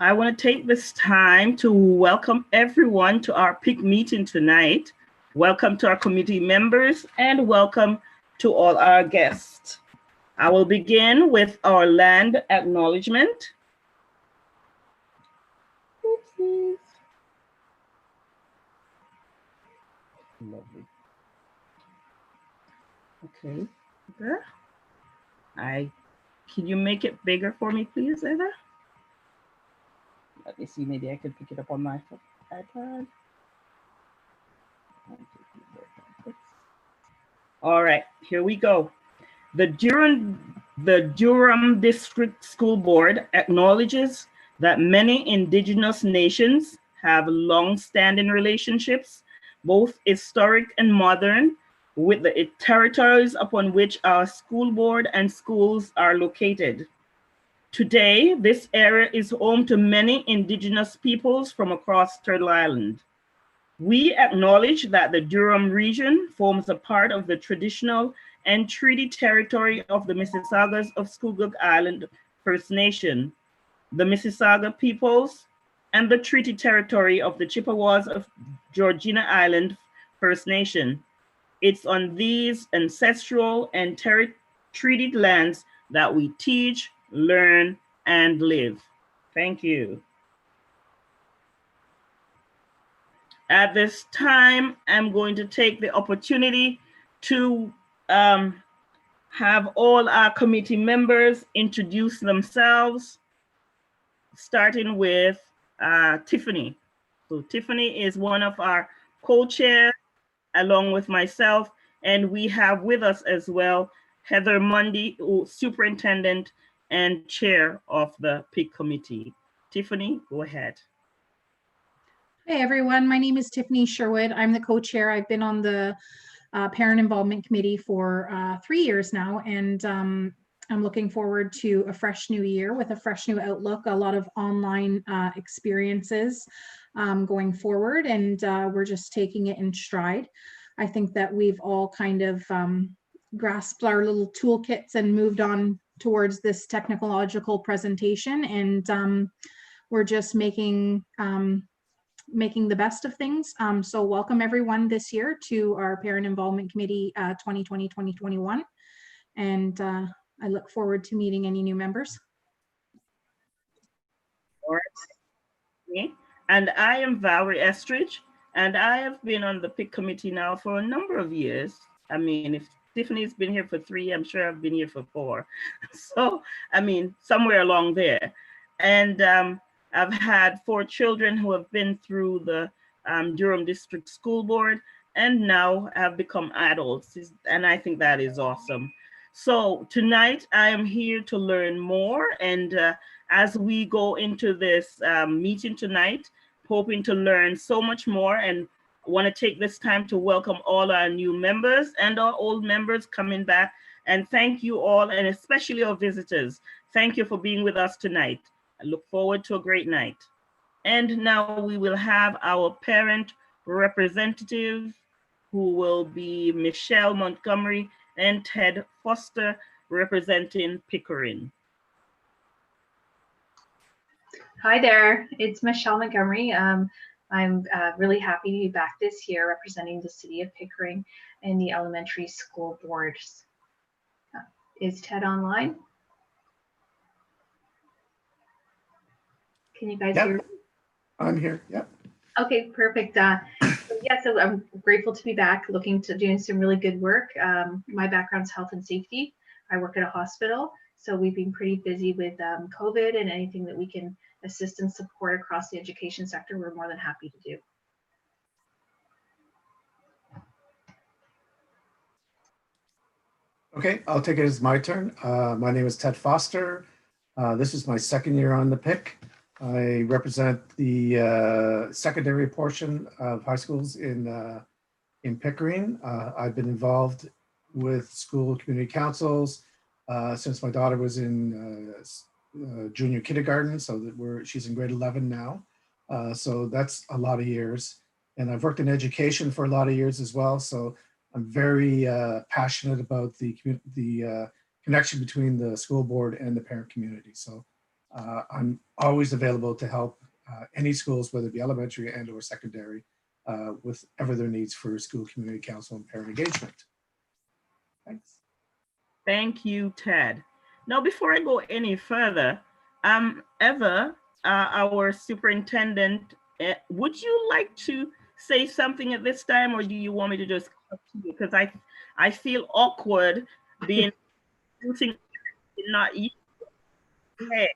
I want to take this time to welcome everyone to our PIC meeting tonight. Welcome to our committee members and welcome to all our guests. I will begin with our land acknowledgement. Oopsies. Lovely. Okay. Can you make it bigger for me, please, Eva? Let me see, maybe I can pick it up on my iPad. All right, here we go. The Durham District School Board acknowledges that many indigenous nations have long-standing relationships, both historic and modern, with the territories upon which our school board and schools are located. Today, this area is home to many indigenous peoples from across Turtle Island. We acknowledge that the Durham region forms a part of the traditional and treaty territory of the Mississaugas of Scugog Island First Nation, the Mississauga peoples, and the treaty territory of the Chippewas of Georgina Island First Nation. It's on these ancestral and treated lands that we teach, learn, and live. Thank you. At this time, I'm going to take the opportunity to have all our committee members introduce themselves, starting with Tiffany. So Tiffany is one of our co-chairs along with myself, and we have with us as well Heather Mundy, superintendent and chair of the PIC committee. Tiffany, go ahead. Hey everyone, my name is Tiffany Sherwood. I'm the co-chair. I've been on the Parent Involvement Committee for 3 years now, and I'm looking forward to a fresh new year with a fresh new outlook, a lot of online experiences going forward, and we're just taking it in stride. I think that we've all kind of grasped our little toolkits and moved on towards this technological presentation, and we're just making the best of things. So welcome everyone this year to our Parent Involvement Committee 2020-2021. And I look forward to meeting any new members. All right. And I am Valerie Estridge, and I have been on the PIC committee now for a number of years. I mean, if Tiffany's been here for 3, I'm sure I've been here for 4. So, I mean, somewhere along there. And I've had 4 children who have been through the Durham District School Board and now have become adults. And I think that is awesome. So tonight I am here to learn more. And as we go into this meeting tonight, hoping to learn so much more, and want to take this time to welcome all our new members and our old members coming back. And thank you all, and especially our visitors. Thank you for being with us tonight. I look forward to a great night. And now we will have our parent representative, who will be Michelle Montgomery and Ted Foster, representing Pickering. Hi there, it's Michelle Montgomery. I'm really happy to be back this year representing the city of Pickering and the elementary school boards. Is Ted online? Can you guys hear me? I'm here, yep. Okay, perfect. So I'm grateful to be back, looking to doing some really good work. My background's health and safety. I work at a hospital, so we've been pretty busy with COVID, and anything that we can assist and support across the education sector, we're more than happy to do. Okay, I'll take it as my turn. My name is Ted Foster. This is my 2nd year on the PIC. I represent the secondary portion of high schools in Pickering. I've been involved with school community councils since my daughter was in junior kindergarten, so that she's in grade 11 now. So that's a lot of years. And I've worked in education for a lot of years as well. So I'm very passionate about the connection between the school board and the parent community. So I'm always available to help any schools, whether it be elementary and or secondary, with whatever their needs for school community council and parent engagement. Thanks. Thank you, Ted. Now, before I go any further, Eva, our superintendent, would you like to say something at this time, or do you want me to just continue? Because I feel awkward being using not you. Hey.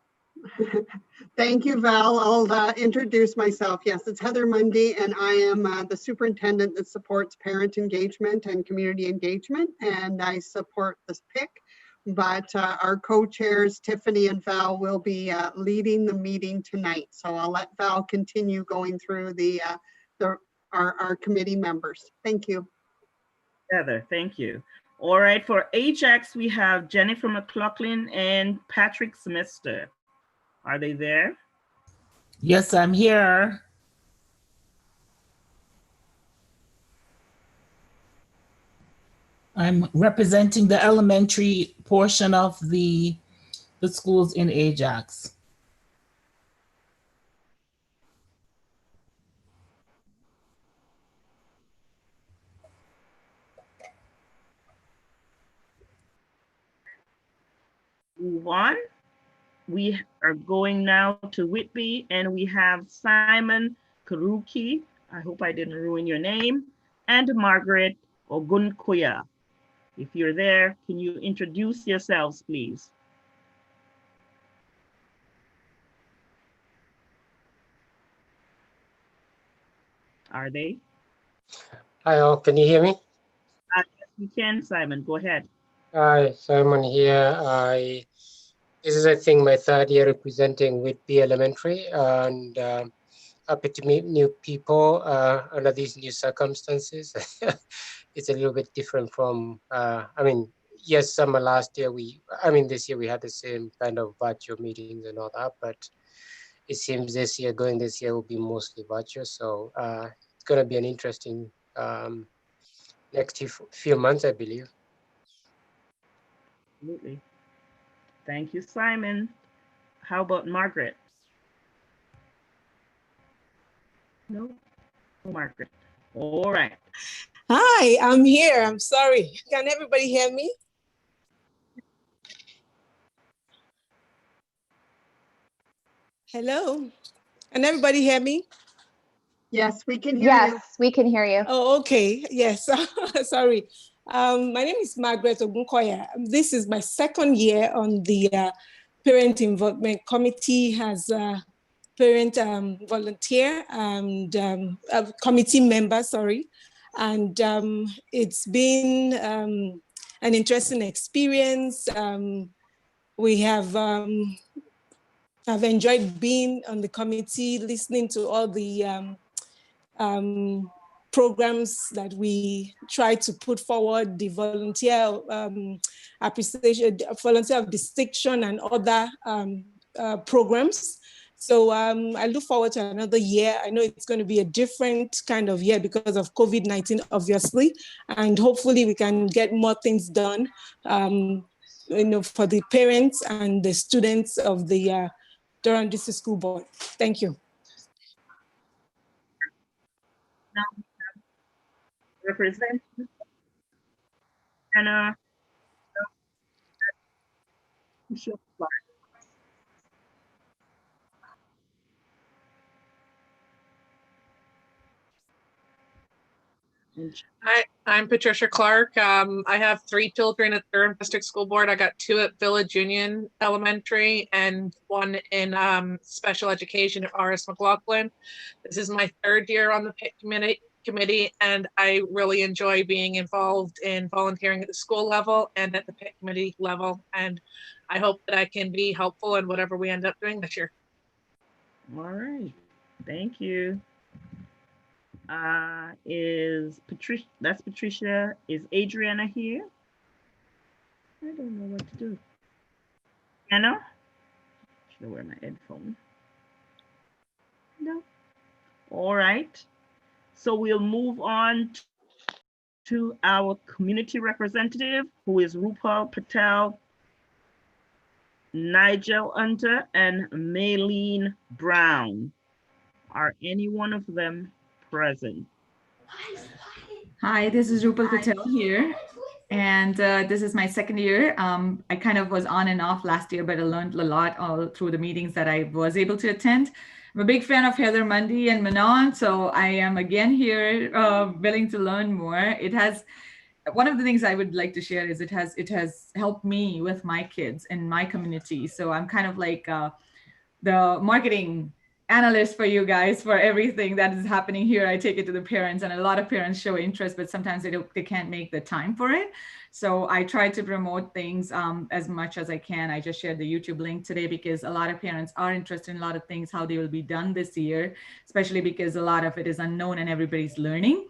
Thank you, Val. I'll introduce myself. Yes, it's Heather Mundy, and I am the superintendent that supports parent engagement and community engagement, and I support this PIC. But our co-chairs, Tiffany and Val, will be leading the meeting tonight. So I'll let Val continue going through our committee members. Thank you. Heather, thank you. All right, for Ajax, we have Jennifer McLaughlin and Patrick Smithster. Are they there? Yes, I'm here. I'm representing the elementary portion of the schools in Ajax. Move on. We are going now to Whitby, and we have Simon Karuki. I hope I didn't ruin your name, and Margaret Ogunkoya. If you're there, can you introduce yourselves, please? Are they? Hi all, can you hear me? Yes, you can, Simon, go ahead. Hi, Simon here. This is, I think, my third year representing Whitby Elementary, and happy to meet new people under these new circumstances. It's a little bit different from, I mean, yes, summer last year, this year we had the same kind of virtual meetings and all that, but it seems this year will be mostly virtual. So it's going to be an interesting next few months, I believe. Absolutely. Thank you, Simon. How about Margaret? No, Margaret. All right. Hi, I'm here. I'm sorry. Can everybody hear me? Hello? Can everybody hear me? Yes, we can hear you. Yes, we can hear you. Oh, okay. Yes. Sorry. My name is Margaret Ogunkoya. This is my second year on the Parent Involvement Committee as a parent volunteer and a committee member, sorry. And it's been an interesting experience. We have I've enjoyed being on the committee, listening to all the programs that we try to put forward, the volunteer appreciation, volunteer of distinction, and other programs. So I look forward to another year. I know it's going to be a different kind of year because of COVID-19, obviously, and hopefully we can get more things done, for the parents and the students of the Durham District School Board. Thank you. Now we have representative Anna. Hi, I'm Patricia Clark. I have 3 children at Durham District School Board. I got 2 at Village Union Elementary and 1 in special education at RS McLaughlin. This is my 3rd year on the PIC committee, and I really enjoy being involved in volunteering at the school level and at the PIC committee level. And I hope that I can be helpful in whatever we end up doing this year. All right, thank you. Is Patricia, that's Patricia. Is Adriana here? I don't know what to do. Anna? Should I wear my headphone? No. All right. So we'll move on to our community representative, who is Rupal Patel Nigel Hunter, and Maylene Brown. Are any one of them present? Hi, this is Rupal Patel here. And this is my second year. I kind of was on and off last year, but I learned a lot all through the meetings that I was able to attend. I'm a big fan of Heather Mundy and Manon, so I am again here willing to learn more. It has, one of the things I would like to share is it has helped me with my kids and my community. So I'm kind of like the marketing analyst for you guys for everything that is happening here. I take it to the parents, and a lot of parents show interest, but sometimes they can't make the time for it. So I try to promote things as much as I can. I just shared the YouTube link today because a lot of parents are interested in a lot of things, how they will be done this year, especially because a lot of it is unknown and everybody's learning.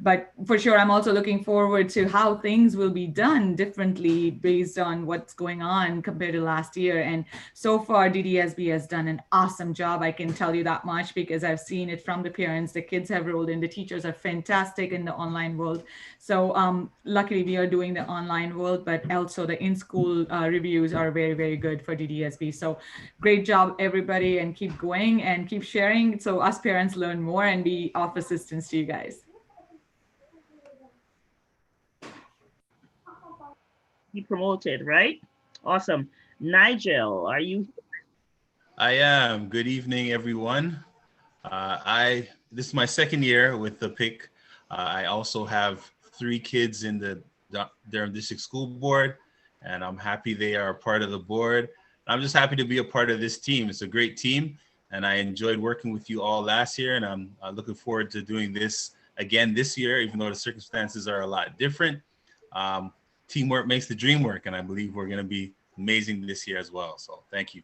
But for sure, I'm also looking forward to how things will be done differently based on what's going on compared to last year. And so far, DDSB has done an awesome job. I can tell you that much because I've seen it from the parents. The kids have rolled in. The teachers are fantastic in the online world. So luckily, we are doing the online world, but also the in-school reviews are very, very good for DDSB. So great job, everybody, and keep going and keep sharing so us parents learn more and be of assistance to you guys. Be promoted, right? Awesome. Nigel, are you? I am. Good evening, everyone. This is my second year with the PIC. I also have 3 kids in the Durham District School Board, and I'm happy they are a part of the board. I'm just happy to be a part of this team. It's a great team, and I enjoyed working with you all last year, and I'm looking forward to doing this again this year, even though the circumstances are a lot different. Teamwork makes the dream work, and I believe we're going to be amazing this year as well. So thank you.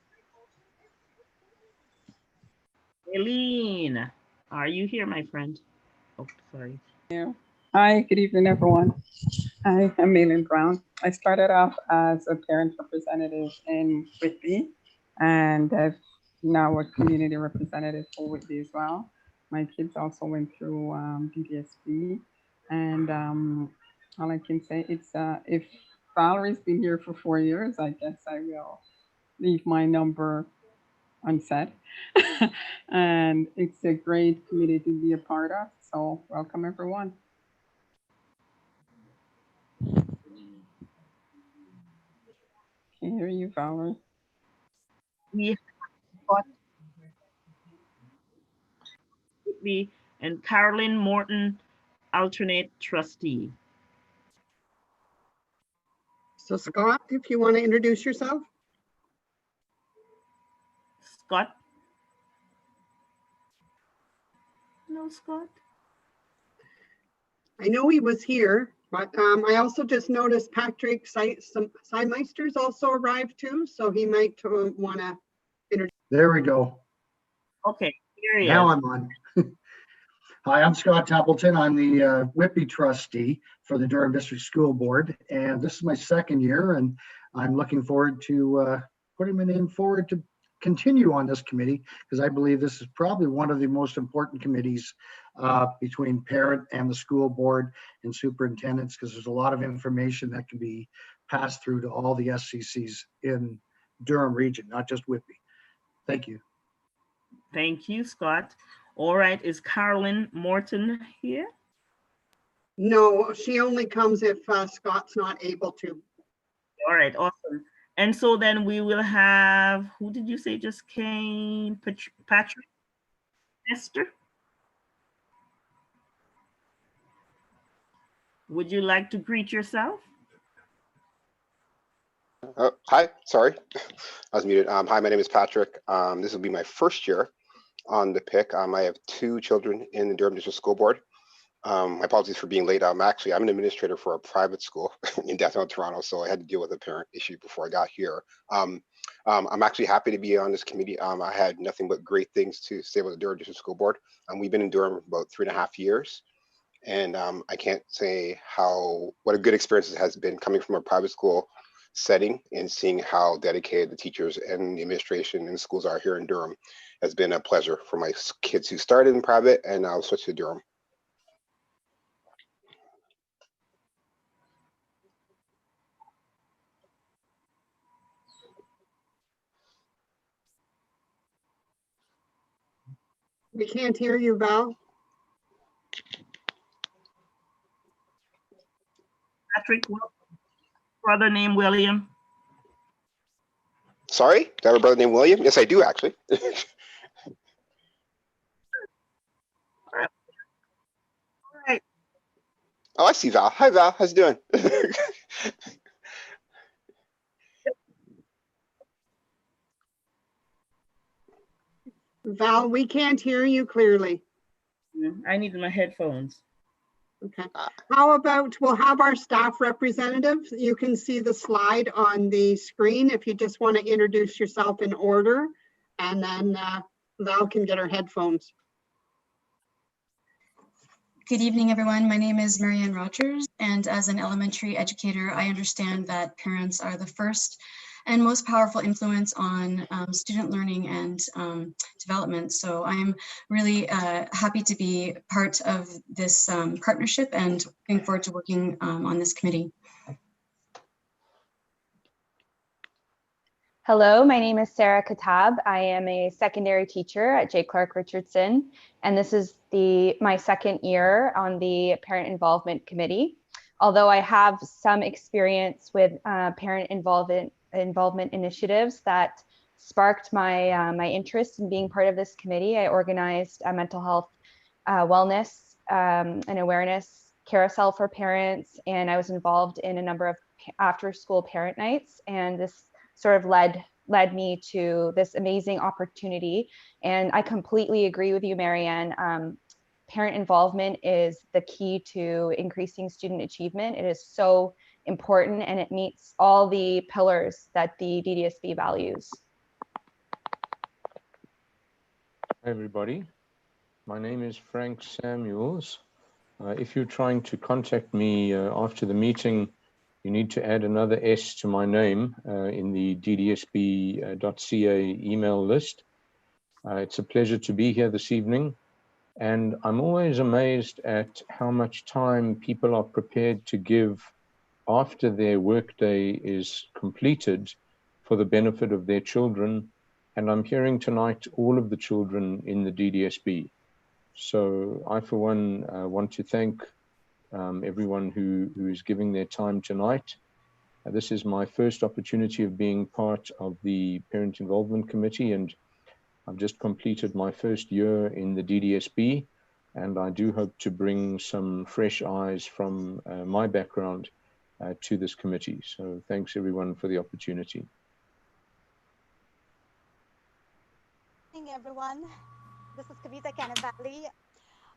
Eileen, are you here, my friend? Oh, sorry. Yeah. Hi, good evening, everyone. I am Maylene Brown. I started off as a parent representative in Whitby, and I've now a community representative for Whitby as well. My kids also went through DDSB, and all I can say is if Valerie's been here for 4 years, I guess I will leave my number unsaid. And it's a great community to be a part of. So welcome, everyone. Can you hear you, Valerie? We got me and Carolyn Morton, alternate trustee. So Scott, if you want to introduce yourself. Scott? No, Scott. I know he was here, but I also just noticed Patrick Seimeister's also arrived too, so he might want to introduce. There we go. Okay, here he now is. I'm on. Hi, I'm Scott Templeton. I'm the Whitby trustee for the Durham District School Board, and this is my second year, and I'm looking forward to putting my name forward to continue on this committee, because I believe this is probably one of the most important committees between parent and the school board and superintendents, because there's a lot of information that can be passed through to all the SCCs in Durham region, not just Whitby. Thank you. Thank you, Scott. All right, is Carolyn Morton here? No, she only comes if Scott's not able to. All right, awesome. And so then we will have, who did you say just came? Patrick Esther? Would you like to greet yourself? Hi, sorry, I was muted. Hi, my name is Patrick. This will be my first year on the PIC. I have 2 children in the Durham District School Board. My apologies for being late. I'm an administrator for a private school in downtown Toronto, so I had to deal with a parent issue before I got here. I'm actually happy to be on this committee. I had nothing but great things to say about the Durham District School Board. We've been in Durham about 3.5 years, and I can't say what a good experience it has been coming from a private school setting and seeing how dedicated the teachers and the administration and schools are here in Durham. Has been a pleasure for my kids who started in private and now switched to Durham. We can't hear you, Val. Patrick, brother named William. Sorry, do I have a brother named William? Yes, I do actually. All right. Oh, I see Val. Hi Val, how's it doing? Val, we can't hear you clearly. I need my headphones. Okay. How about we'll have our staff representative. You can see the slide on the screen if you just want to introduce yourself in order, and then Val can get her headphones. Good evening, everyone. My name is Marianne Rogers, and as an elementary educator, I understand that parents are the first and most powerful influence on student learning and development. So I'm really happy to be part of this partnership and looking forward to working on this committee. Hello, my name is Sarah Katab. I am a secondary teacher at J. Clark Richardson, and this is my second year on the Parent Involvement Committee. Although I have some experience with parent involvement initiatives that sparked my interest in being part of this committee, I organized a mental health wellness and awareness carousel for parents, and I was involved in a number of after-school parent nights, and this sort of led me to this amazing opportunity. And I completely agree with you, Marianne. Parent involvement is the key to increasing student achievement. It is so important, and it meets all the pillars that the DDSB values. Hi, everybody. My name is Frank Samuels. If you're trying to contact me after the meeting, you need to add another S to my name in the DDSB.ca email list. It's a pleasure to be here this evening. And I'm always amazed at how much time people are prepared to give after their workday is completed for the benefit of their children. And I'm hearing tonight all of the children in the DDSB. So I, for one, want to thank everyone who is giving their time tonight. This is my first opportunity of being part of the Parent Involvement Committee, and I've just completed my first year in the DDSB, and I do hope to bring some fresh eyes from my background to this committee. So thanks everyone for the opportunity. Good evening, everyone. This is Kavita Canavali.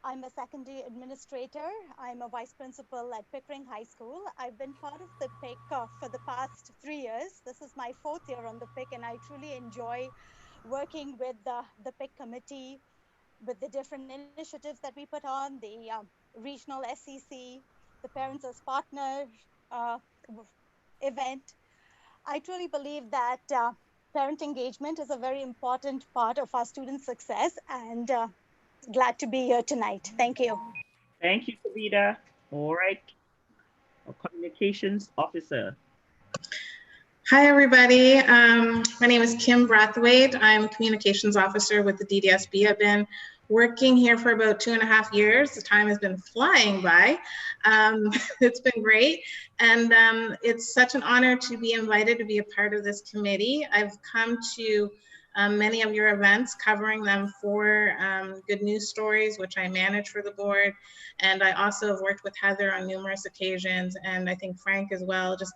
I'm a secondary administrator. I'm a vice principal at Pickering High School. I've been part of the PIC for the past 3 years. This is my 4th year on the PIC, and I truly enjoy working with the PIC committee, with the different initiatives that we put on, the regional SEC, the Parents as Partner event. I truly believe that parent engagement is a very important part of our student success, and glad to be here tonight. Thank you. Thank you, Kavita. All right. Our communications officer. Hi, everybody. My name is Kim Brathwaite. I'm communications officer with the DDSB. I've been working here for about 2.5 years. The time has been flying by. It's been great. And it's such an honor to be invited to be a part of this committee. I've come to many of your events, covering them for Good News Stories, which I manage for the board. And I also have worked with Heather on numerous occasions, and I think Frank as well, just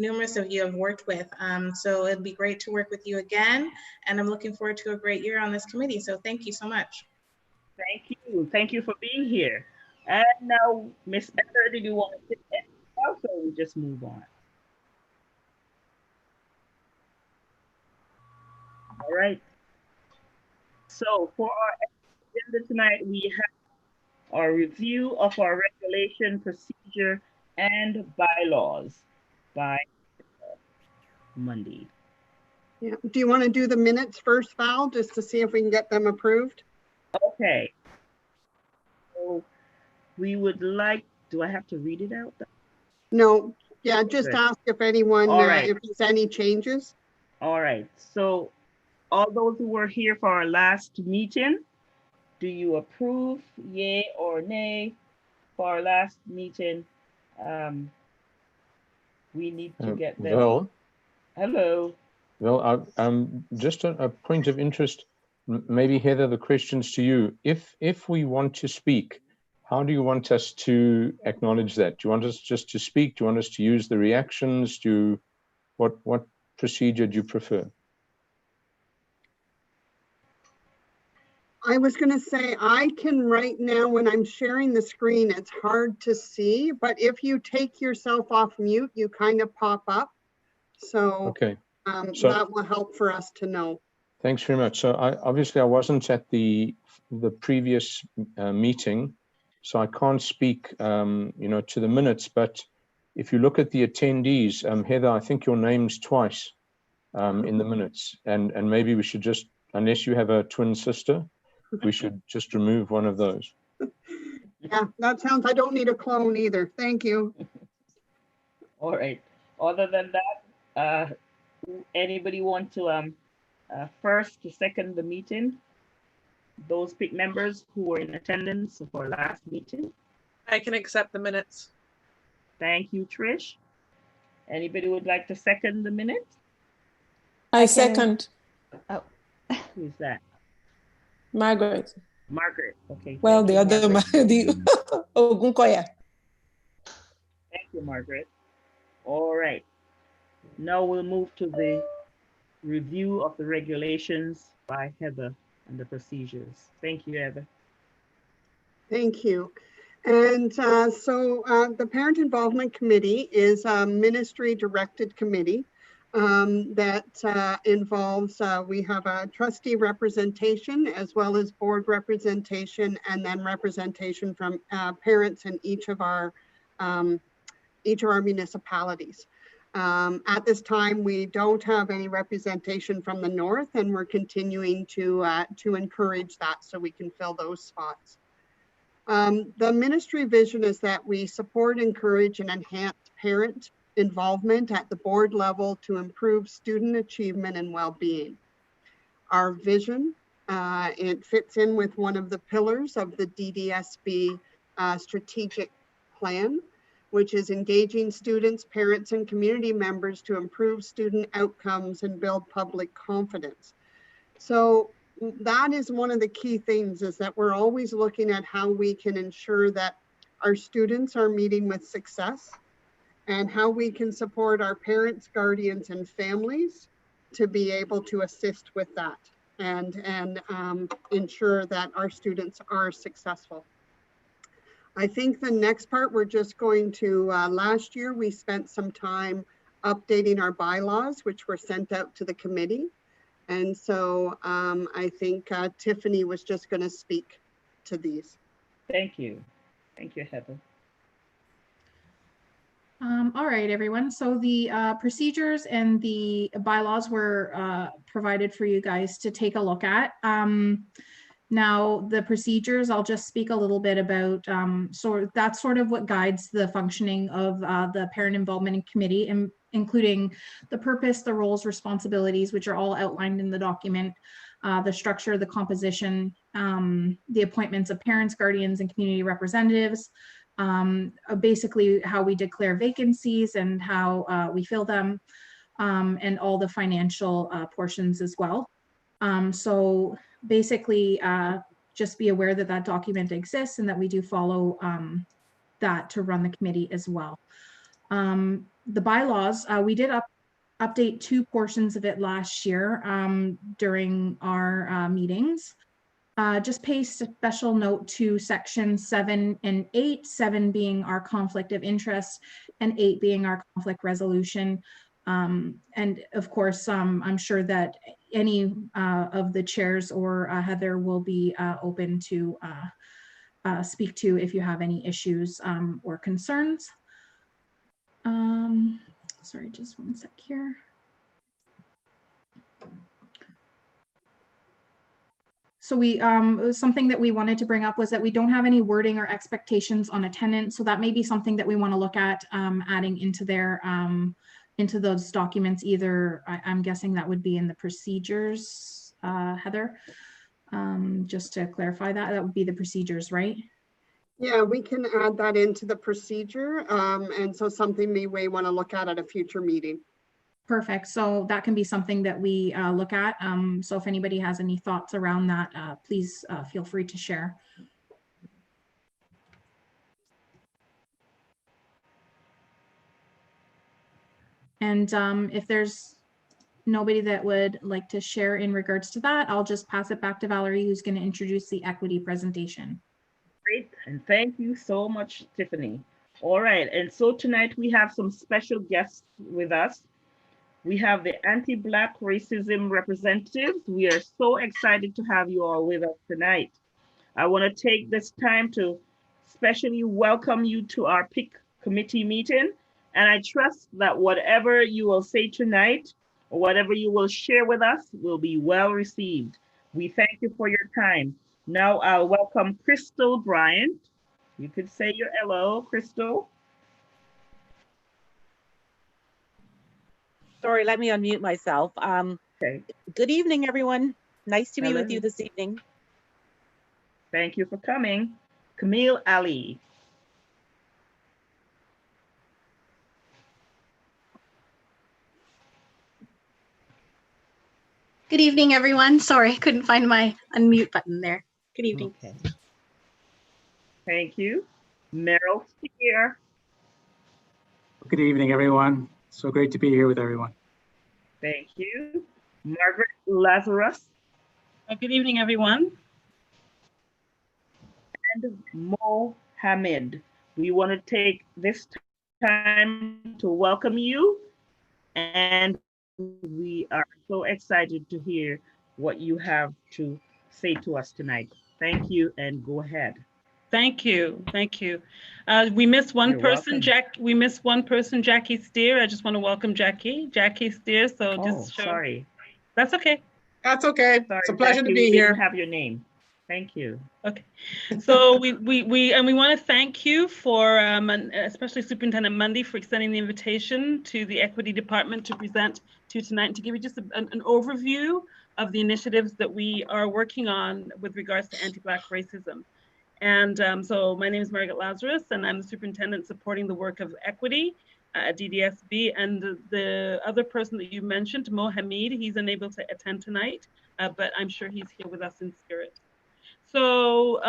numerous of you have worked with. So it'd be great to work with you again. And I'm looking forward to a great year on this committee. So thank you so much. Thank you. Thank you for being here. And now, Miss Heather, did you want to sit down, or we just move on? All right. So for our agenda tonight, we have our review of our regulation, procedure, and bylaws by Monday. Yeah. Do you want to do the minutes first, Val, just to see if we can get them approved? Okay. So we would like, do I have to read it out? No. Yeah, just ask if anyone, right. if there's any changes. All right. So all those who were here for our last meeting, Do you approve, yay or nay? For our last meeting, we need to get them. Well, hello. Well, just a point of interest, maybe Heather, the question's to you. If we want to speak, how do you want us to acknowledge that? Do you want us just to speak? Do you want us to use the reactions? What procedure do you prefer? I was going to say, I can right now, when I'm sharing the screen, it's hard to see, but if you take yourself off mute, you kind of pop up. So, okay. So that will help for us to know. Thanks very much. So obviously I wasn't at the previous meeting, so I can't speak, you know, to the minutes, but if you look at the attendees, Heather, I think your name's twice in the minutes, and maybe we should just, unless you have a twin sister, we should just remove one of those. Yeah, that sounds, I don't need a clone either. Thank you. All right. Other than that, anybody want to first to second the meeting? Those PIC members who were in attendance for last meeting. I can accept the minutes. Thank you, Trish. Anybody would like to second the minutes? I second. Oh. Who's that? Margaret. Margaret, okay. Well, the other, the Ogunkoya. Thank you, Margaret. All right. Now we'll move to the review of the regulations by Heather and the procedures. Thank you, Heather. Thank you. And the Parent Involvement Committee is a ministry-directed committee that involves, we have a trustee representation as well as board representation, and then representation from parents in each of our municipalities. At this time, we don't have any representation from the north, and we're continuing to encourage that so we can fill those spots. The ministry vision is that we support, encourage, and enhance parent involvement at the board level to improve student achievement and well-being. Our vision, it fits in with one of the pillars of the DDSB strategic plan, which is engaging students, parents, and community members to improve student outcomes and build public confidence. So that is one of the key things, is that we're always looking at how we can ensure that our students are meeting with success, and how we can support our parents, guardians, and families to be able to assist with that and ensure that our students are successful. I think the next part, we're just going to, last year we spent some time updating our bylaws, which were sent out to the committee. And so I think Tiffany was just going to speak to these. Thank you. Thank you, Heather. All right, everyone. So the procedures and the bylaws were provided for you guys to take a look at. Now, the procedures, I'll just speak a little bit about, so that's sort of what guides the functioning of the Parent Involvement Committee, including the purpose, the roles, responsibilities, which are all outlined in the document, the structure, the composition, the appointments of parents, guardians, and community representatives, basically how we declare vacancies and how we fill them, and all the financial portions as well. So basically, just be aware that that document exists and that we do follow that to run the committee as well. The bylaws, we did update two portions of it last year during our meetings. Just pay special note to section 7 and 8, 7 being our conflict of interest and 8 being our conflict resolution. And of course, I'm sure that any of the chairs or Heather will be open to speak to if you have any issues or concerns. Sorry, just one sec here. So we, something that we wanted to bring up was that we don't have any wording or expectations on attendance. So that may be something that we want to look at adding into their, into those documents. Either, I'm guessing that would be in the procedures, Heather. Just to clarify that, that would be the procedures, right? Yeah, we can add that into the procedure. And so something we may want to look at a future meeting. Perfect. So that can be something that we look at. So if anybody has any thoughts around that, please feel free to share. And if there's nobody that would like to share in regards to that, I'll just pass it back to Valerie, who's going to introduce the equity presentation. Great, and thank you so much, Tiffany. All right, and so tonight we have some special guests with us. We have the anti-Black racism representatives. We are so excited to have you all with us tonight. I want to take this time to specially welcome you to our PIC committee meeting. And I trust that whatever you will say tonight, or whatever you will share with us, will be well received. We thank you for your time. Now I'll welcome Crystal Bryant. You could say your hello, Crystal. Sorry, let me unmute myself. Okay. Good evening, everyone. Nice to be with Hello. you this evening. Thank you for coming. Camille Ali. Good evening, everyone. Sorry, couldn't find my unmute button there. Good evening. Okay. Thank you. Meryl Steer. Good evening, everyone. So great to be here with everyone. Thank you. Margaret Lazarus. Good evening, everyone. And Mo Hamid. We want to take this time to welcome you, and we are so excited to hear what you have to say to us tonight. Thank you, and go ahead. Thank you. Thank you. We missed one You're person, welcome. We missed one person, Jackie Steer. I just want to welcome Jackie Steer. So just show. Sorry. That's okay. That's okay. Sorry, It's a pleasure Jackie, to be we here. didn't have your name. Thank you. Okay. So we want to thank you for, and especially Superintendent Mundy, for extending the invitation to the Equity Department to present to tonight and to give you just an overview of the initiatives that we are working on with regards to anti-Black racism. And so my name is Margaret Lazarus, and I'm the superintendent supporting the work of equity at DDSB. And the other person that you mentioned, Mo Hamid, he's unable to attend tonight, but I'm sure he's here with us in spirit. So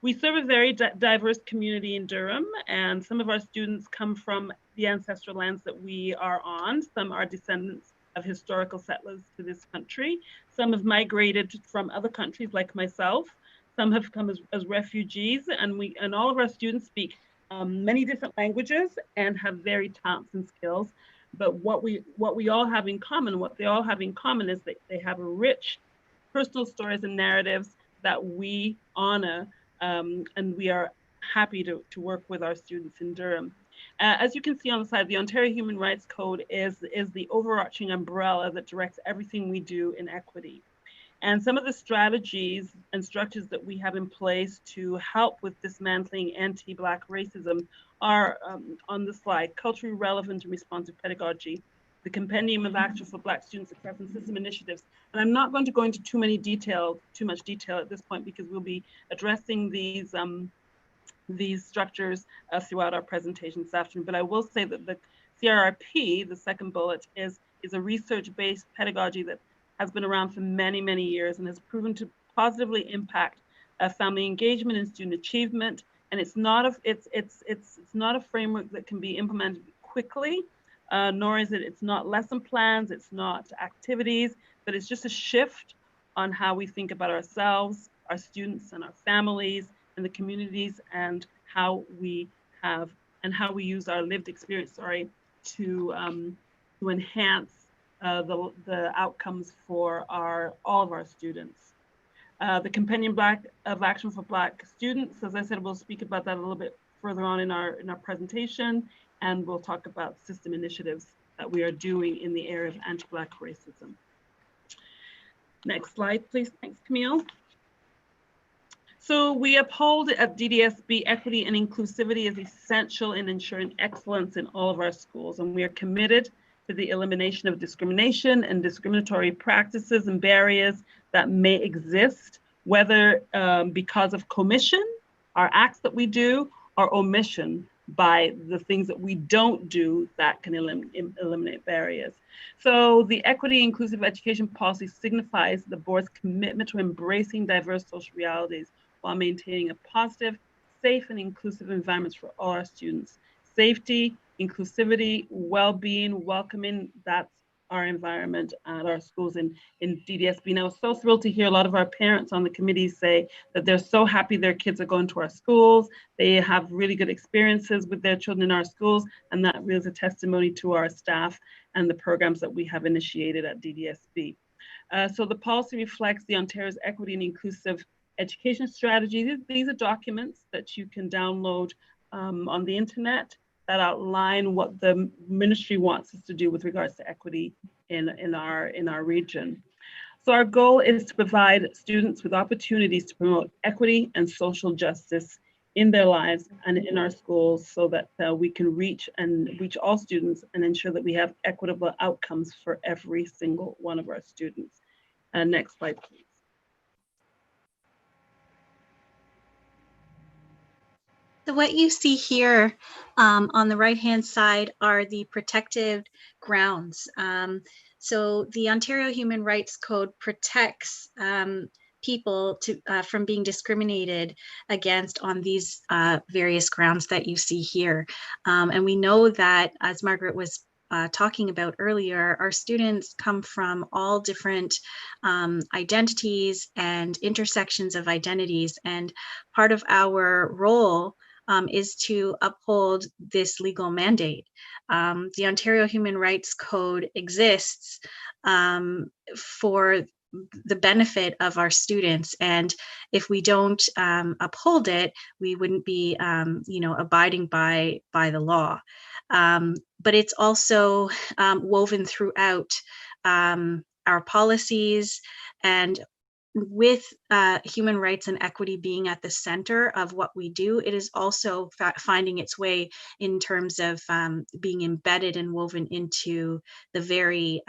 we serve a very diverse community in Durham, and some of our students come from the ancestral lands that we are on. Some are descendants of historical settlers to this country. Some have migrated from other countries like myself. Some have come as refugees, and all of our students speak many different languages and have varied talents and skills. But what we all have in common, what they all have in common is that they have a rich personal stories and narratives that we honor, and we are happy to work with our students in Durham. As you can see on the side, the Ontario Human Rights Code is the overarching umbrella that directs everything we do in equity. And some of the strategies and structures that we have in place to help with dismantling anti-Black racism are on the slide: culturally relevant and responsive pedagogy, the Compendium of Action for Black Student Success and system initiatives. And I'm not going to go into too much detail at this point, because we'll be addressing these structures throughout our presentation this afternoon. But I will say that the CRRP, the second bullet, is a research-based pedagogy that has been around for many, many years and has proven to positively impact family engagement and student achievement. And it's not a framework that can be implemented quickly, nor is it's not lesson plans, it's not activities, but it's just a shift on how we think about ourselves, our students, and our families, and the communities, and how we use our lived experience, to enhance the outcomes for all of our students. The Compendium of Action for Black Students, as I said, we'll speak about that a little bit further on in our presentation, and we'll talk about system initiatives that we are doing in the area of anti-Black racism. Next slide, please. Thanks, Camille. So we uphold at DDSB equity and inclusivity is essential in ensuring excellence in all of our schools, and we are committed for the elimination of discrimination and discriminatory practices and barriers that may exist, whether because of commission, our acts that we do, or omission by the things that we don't do that can eliminate barriers. So the Equity Inclusive Education Policy signifies the board's commitment to embracing diverse social realities while maintaining a positive, safe, and inclusive environment for all our students. Safety, inclusivity, well-being, welcoming, that's our environment at our schools in DDSB. And I was so thrilled to hear a lot of our parents on the committee say that they're so happy their kids are going to our schools. They have really good experiences with their children in our schools, and that really is a testimony to our staff and the programs that we have initiated at DDSB. So the policy reflects the Ontario's Equity and Inclusive Education Strategy. These are documents that you can download on the internet that outline what the ministry wants us to do with regards to equity in our region. So our goal is to provide students with opportunities to promote equity and social justice in their lives and in our schools, so that we can reach all students and ensure that we have equitable outcomes for every single one of our students. Next slide, please. So what you see here on the right-hand side are the protected grounds. So the Ontario Human Rights Code protects people from being discriminated against on these various grounds that you see here. And we know that, as Margaret was talking about earlier, our students come from all different identities and intersections of identities. And part of our role is to uphold this legal mandate. The Ontario Human Rights Code exists for the benefit of our students, and if we don't uphold it, we wouldn't be, abiding by the law. But it's also woven throughout our policies, and with human rights and equity being at the center of what we do, it is also finding its way in terms of being embedded and woven into the very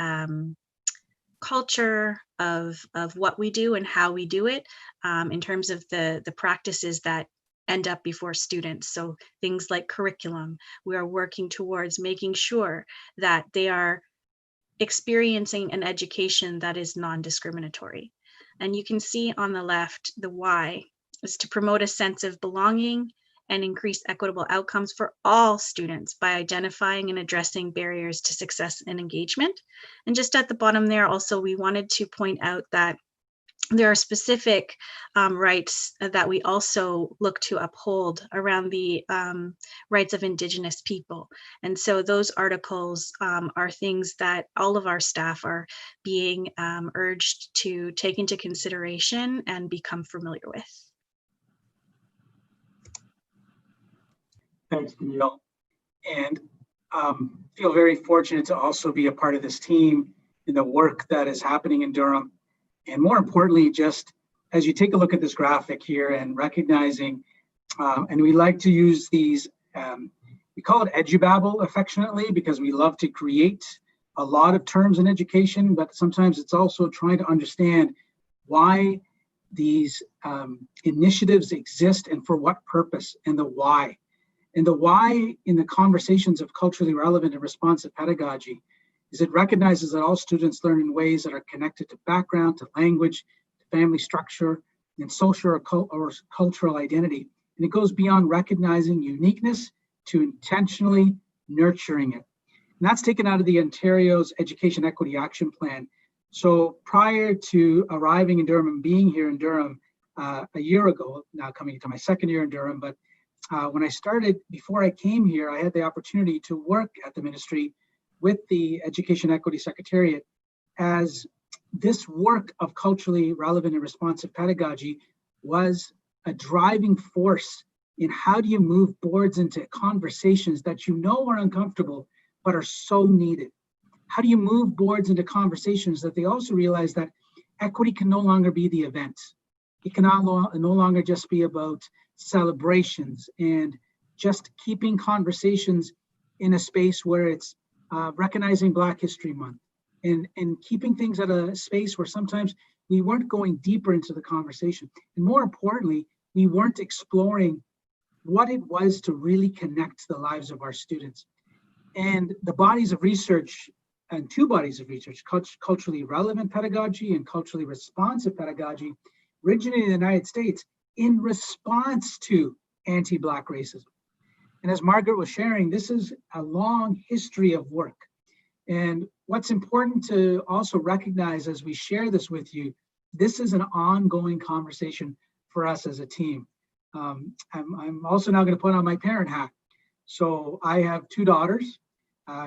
culture of what we do and how we do it, in terms of the practices that end up before students. So things like curriculum, we are working towards making sure that they are experiencing an education that is non-discriminatory. And you can see on the left, the why is to promote a sense of belonging and increase equitable outcomes for all students by identifying and addressing barriers to success and engagement. And just at the bottom there, also, we wanted to point out that there are specific rights that we also look to uphold around the rights of Indigenous people. And so those articles are things that all of our staff are being urged to take into consideration and become familiar with. Thanks, Camille. And feel very fortunate to also be a part of this team in the work that is happening in Durham. And more importantly, just as you take a look at this graphic here and recognizing, and we like to use these, we call it edubabble affectionately, because we love to create a lot of terms in education, but sometimes it's also trying to understand why these initiatives exist and for what purpose, and the why. And the why in the conversations of culturally relevant and responsive pedagogy is it recognizes that all students learn in ways that are connected to background, to language, to family structure, and social or cultural identity. And it goes beyond recognizing uniqueness to intentionally nurturing it. And that's taken out of the Ontario's Education Equity Action Plan. So prior to arriving in Durham and being here in Durham a year ago, now coming into my second year in Durham, but when I started, before I came here, I had the opportunity to work at the ministry with the Education Equity Secretariat, as this work of culturally relevant and responsive pedagogy was a driving force in how do you move boards into conversations that you know are uncomfortable, but are so needed. How do you move boards into conversations that they also realize that equity can no longer be the event. It can no longer just be about celebrations and just keeping conversations in a space where it's recognizing Black History Month, and keeping things at a space where sometimes we weren't going deeper into the conversation. And more importantly, we weren't exploring what it was to really connect the lives of our students. And the bodies of research, and two bodies of research, culturally relevant pedagogy and culturally responsive pedagogy, originated in the United States in response to anti-Black racism. And as Margaret was sharing, this is a long history of work. And what's important to also recognize as we share this with you, this is an ongoing conversation for us as a team. I'm also now going to put on my parent hat. So I have two daughters,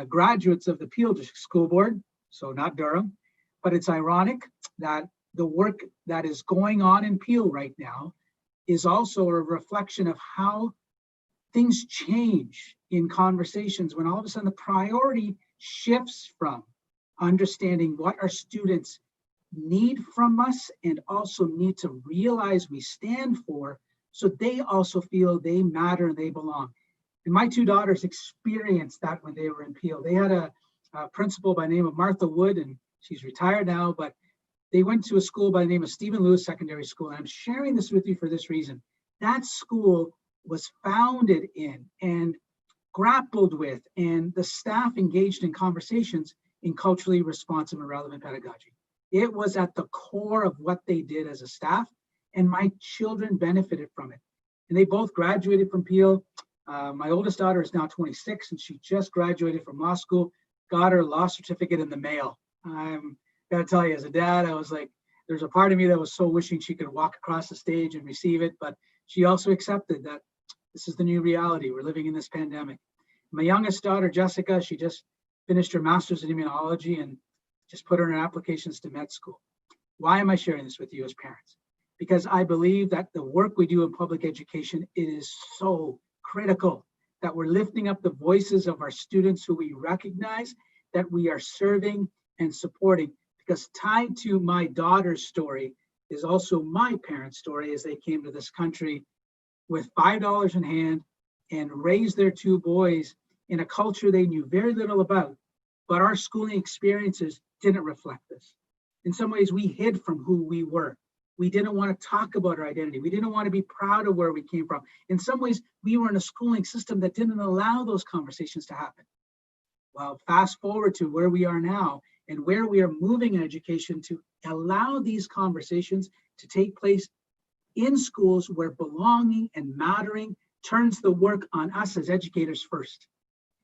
graduates of the Peel District School Board, so not Durham, but it's ironic that the work that is going on in Peel right now is also a reflection of how things change in conversations when all of a sudden the priority shifts from understanding what our students need from us and also need to realize we stand for, so they also feel they matter and they belong. And my two daughters experienced that when they were in Peel. They had a principal by the name of Martha Wood, and she's retired now, but they went to a school by the name of Stephen Lewis Secondary School. And I'm sharing this with you for this reason. That school was founded in and grappled with, and the staff engaged in conversations in culturally responsive and relevant pedagogy. It was at the core of what they did as a staff, and my children benefited from it. And they both graduated from Peel. My oldest daughter is now 26, and she just graduated from law school, got her law certificate in the mail. I'm gotta tell you, as a dad, I was like, there's a part of me that was so wishing she could walk across the stage and receive it, but she also accepted that this is the new reality. We're living in this pandemic. My youngest daughter, Jessica, she just finished her master's in immunology and just put her in applications to med school. Why am I sharing this with you as parents? Because I believe that the work we do in public education, it is so critical that we're lifting up the voices of our students who we recognize that we are serving and supporting, because tied to my daughter's story is also my parents' story as they came to this country with $5 in hand and raised their two boys in a culture they knew very little about, but our schooling experiences didn't reflect this. In some ways, we hid from who we were. We didn't want to talk about our identity. We didn't want to be proud of where we came from. In some ways, we were in a schooling system that didn't allow those conversations to happen. Well, fast forward to where we are now and where we are moving in education to allow these conversations to take place in schools where belonging and mattering turns the work on us as educators first.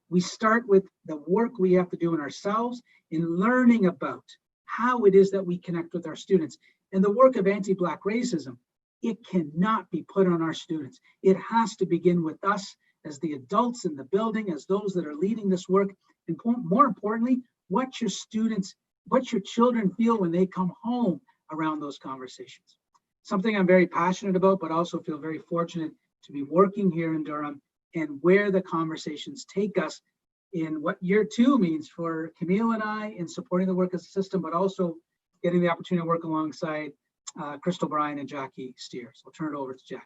We start with the work we have to do in ourselves in learning about how it is that we connect with our students. And the work of anti-Black racism, it cannot be put on our students. It has to begin with us as the adults in the building, as those that are leading this work. And more importantly, what your students, what your children feel when they come home around those conversations. Something I'm very passionate about, but also feel very fortunate to be working here in Durham and where the conversations take us in what year two means for Camille and I in supporting the work as a system, but also getting the opportunity to work alongside Crystal Bryan and Jackie Steer. So I'll turn it over to Jackie.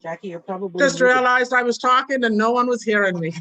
Jackie, you're probably just realized I was talking and no one was hearing me.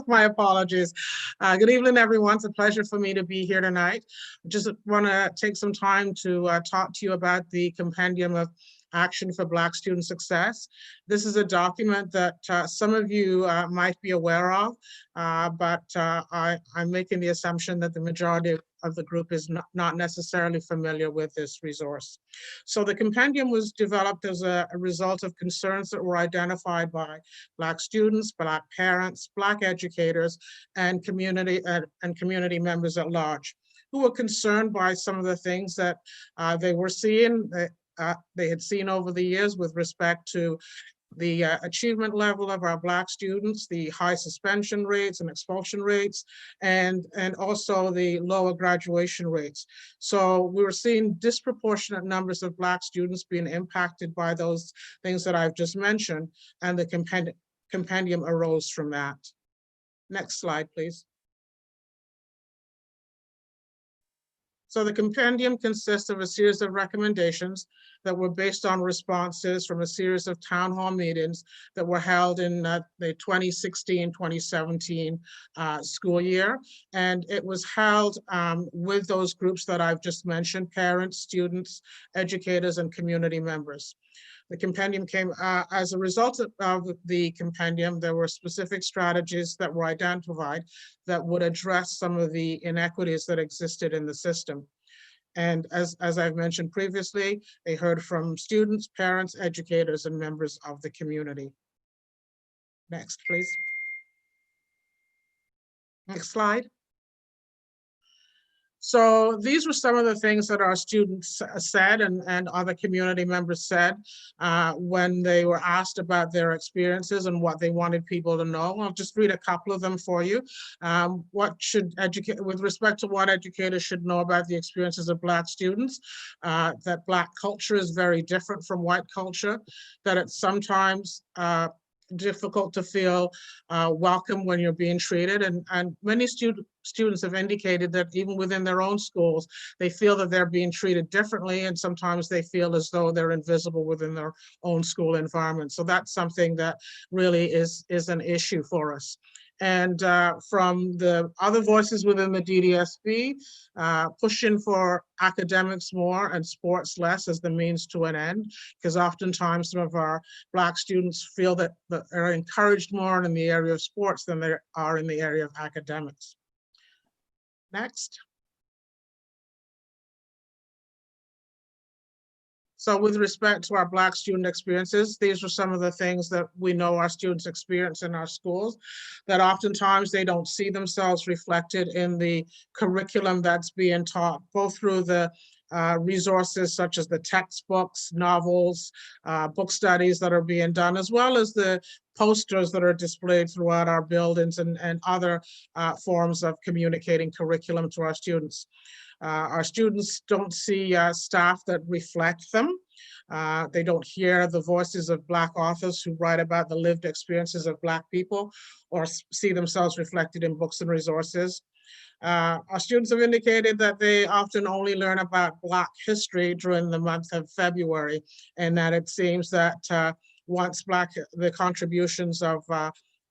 My apologies. Good evening, everyone. It's a pleasure for me to be here tonight. I just want to take some time to talk to you about the Compendium of Action for Black Student Success. This is a document that some of you might be aware of, but I'm making the assumption that the majority of the group is not necessarily familiar with this resource. So the compendium was developed as a result of concerns that were identified by Black students, Black parents, Black educators, and community members at large, who were concerned by some of the things that they were seeing, they had seen over the years with respect to the achievement level of our Black students, the high suspension rates and expulsion rates, and also the lower graduation rates. So we were seeing disproportionate numbers of Black students being impacted by those things that I've just mentioned, and the compendium arose from that. Next slide, please. So the compendium consists of a series of recommendations that were based on responses from a series of town hall meetings that were held in the 2016-2017 school year. And it was held with those groups that I've just mentioned: parents, students, educators, and community members. The compendium came as a result of the compendium. There were specific strategies that were identified that would address some of the inequities that existed in the system. And as I've mentioned previously, they heard from students, parents, educators, and members of the community. Next, please. Next slide. So these were some of the things that our students said and other community members said when they were asked about their experiences and what they wanted people to know. I'll just read a couple of them for you. With respect to what educators should know about the experiences of Black students, that Black culture is very different from white culture, that it's sometimes difficult to feel welcome when you're being treated. And many students have indicated that even within their own schools, they feel that they're being treated differently, and sometimes they feel as though they're invisible within their own school environment. So that's something that really is an issue for us. And from the other voices within the DDSB, pushing for academics more and sports less as the means to an end, because oftentimes some of our Black students feel that they're encouraged more in the area of sports than they are in the area of academics. Next. So with respect to our Black student experiences, these are some of the things that we know our students experience in our schools, that oftentimes they don't see themselves reflected in the curriculum that's being taught, both through the resources such as the textbooks, novels, book studies that are being done, as well as the posters that are displayed throughout our buildings and other forms of communicating curriculum to our students. Our students don't see staff that reflect them. They don't hear the voices of Black authors who write about the lived experiences of Black people or see themselves reflected in books and resources. Our students have indicated that they often only learn about Black history during the month of February, and that it seems that once the contributions of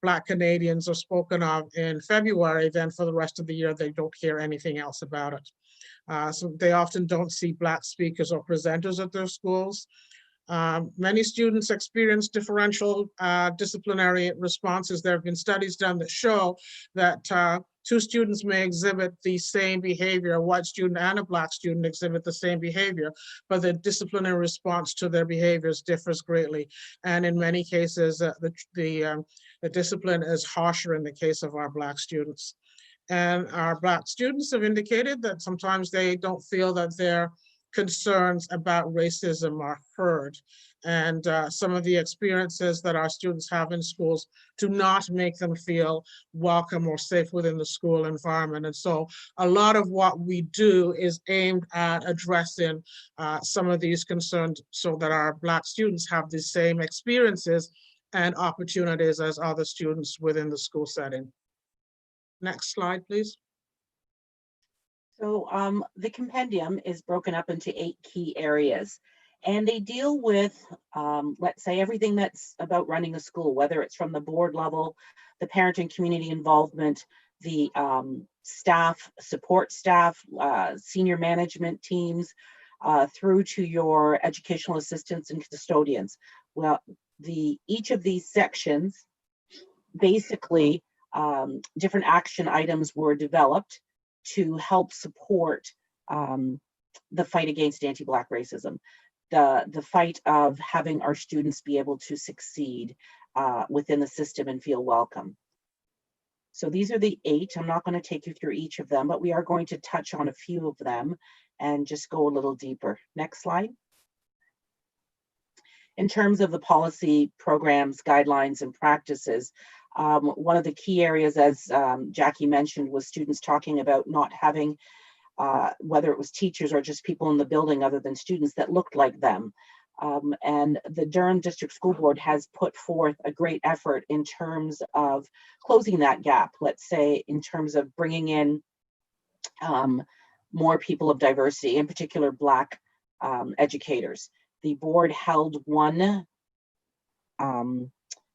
Black Canadians are spoken of in February, then for the rest of the year, they don't hear anything else about it. So they often don't see Black speakers or presenters at their schools. Many students experience differential disciplinary responses. There have been studies done that show that two students may exhibit the same behavior, a white student and a Black student exhibit the same behavior, but the disciplinary response to their behaviors differs greatly. And in many cases, the discipline is harsher in the case of our Black students. And our Black students have indicated that sometimes they don't feel that their concerns about racism are heard. And some of the experiences that our students have in schools do not make them feel welcome or safe within the school environment. And so a lot of what we do is aimed at addressing some of these concerns so that our Black students have the same experiences and opportunities as other students within the school setting. Next slide, please. So the compendium is broken up into 8 key areas, and they deal with, let's say, everything that's about running a school, whether it's from the board level, the parent and community involvement, the staff, support staff, senior management teams, through to your educational assistants and custodians. Well, each of these sections, basically, different action items were developed to help support the fight against anti-Black racism, the fight of having our students be able to succeed within the system and feel welcome. So these are the 8. I'm not going to take you through each of them, but we are going to touch on a few of them and just go a little deeper. Next slide. In terms of the policy, programs, guidelines, and practices, one of the key areas, as Jackie mentioned, was students talking about not having, whether it was teachers or just people in the building other than students, that looked like them. And the Durham District School Board has put forth a great effort in terms of closing that gap, let's say, in terms of bringing in more people of diversity, in particular Black educators. The board held one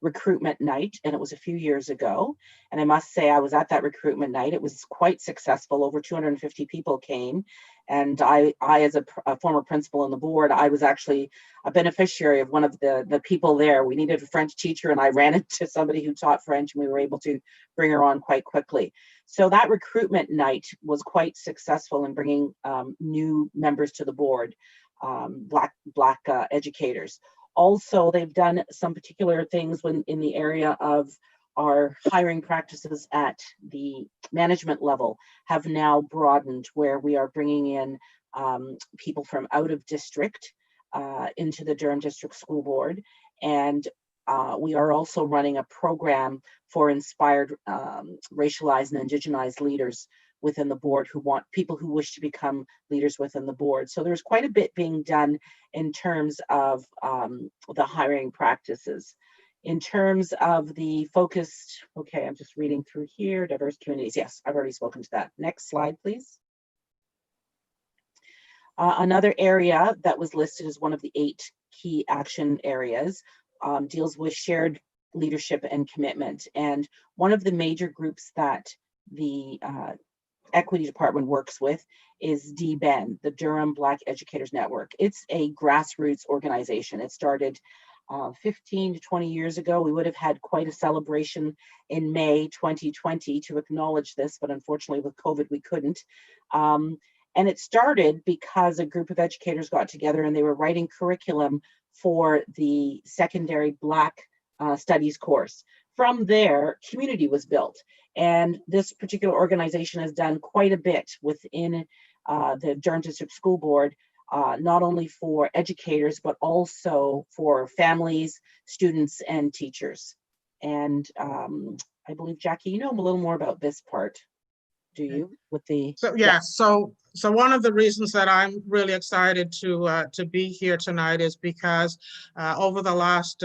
recruitment night, and it was a few years ago. And I must say, I was at that recruitment night. It was quite successful. Over 250 people came. And I as a former principal on the board, I was actually a beneficiary of one of the people there. We needed a French teacher, and I ran into somebody who taught French, and we were able to bring her on quite quickly. So that recruitment night was quite successful in bringing new members to the board, Black educators. Also, they've done some particular things in the area of our hiring practices at the management level have now broadened, where we are bringing in people from out of district into the Durham District School Board. And we are also running a program for inspired racialized and indigenized leaders within the board people who wish to become leaders within the board. So there's quite a bit being done in terms of the hiring practices. In terms of the focused, okay, I'm just reading through here, diverse communities. Yes, I've already spoken to that. Next slide, please. Another area that was listed as one of the 8 key action areas deals with shared leadership and commitment. And one of the major groups that the Equity Department works with is DBEN, the Durham Black Educators Network. It's a grassroots organization. It started 15 to 20 years ago. We would have had quite a celebration in May 2020 to acknowledge this, but unfortunately with COVID, we couldn't. And it started because a group of educators got together and they were writing curriculum for the secondary Black studies course. From there, community was built. And this particular organization has done quite a bit within the Durham District School Board, not only for educators, but also for families, students, and teachers. And I believe, Jackie, you know a little more about this part, do you? With the So one of the reasons that I'm really excited to be here tonight is because over the last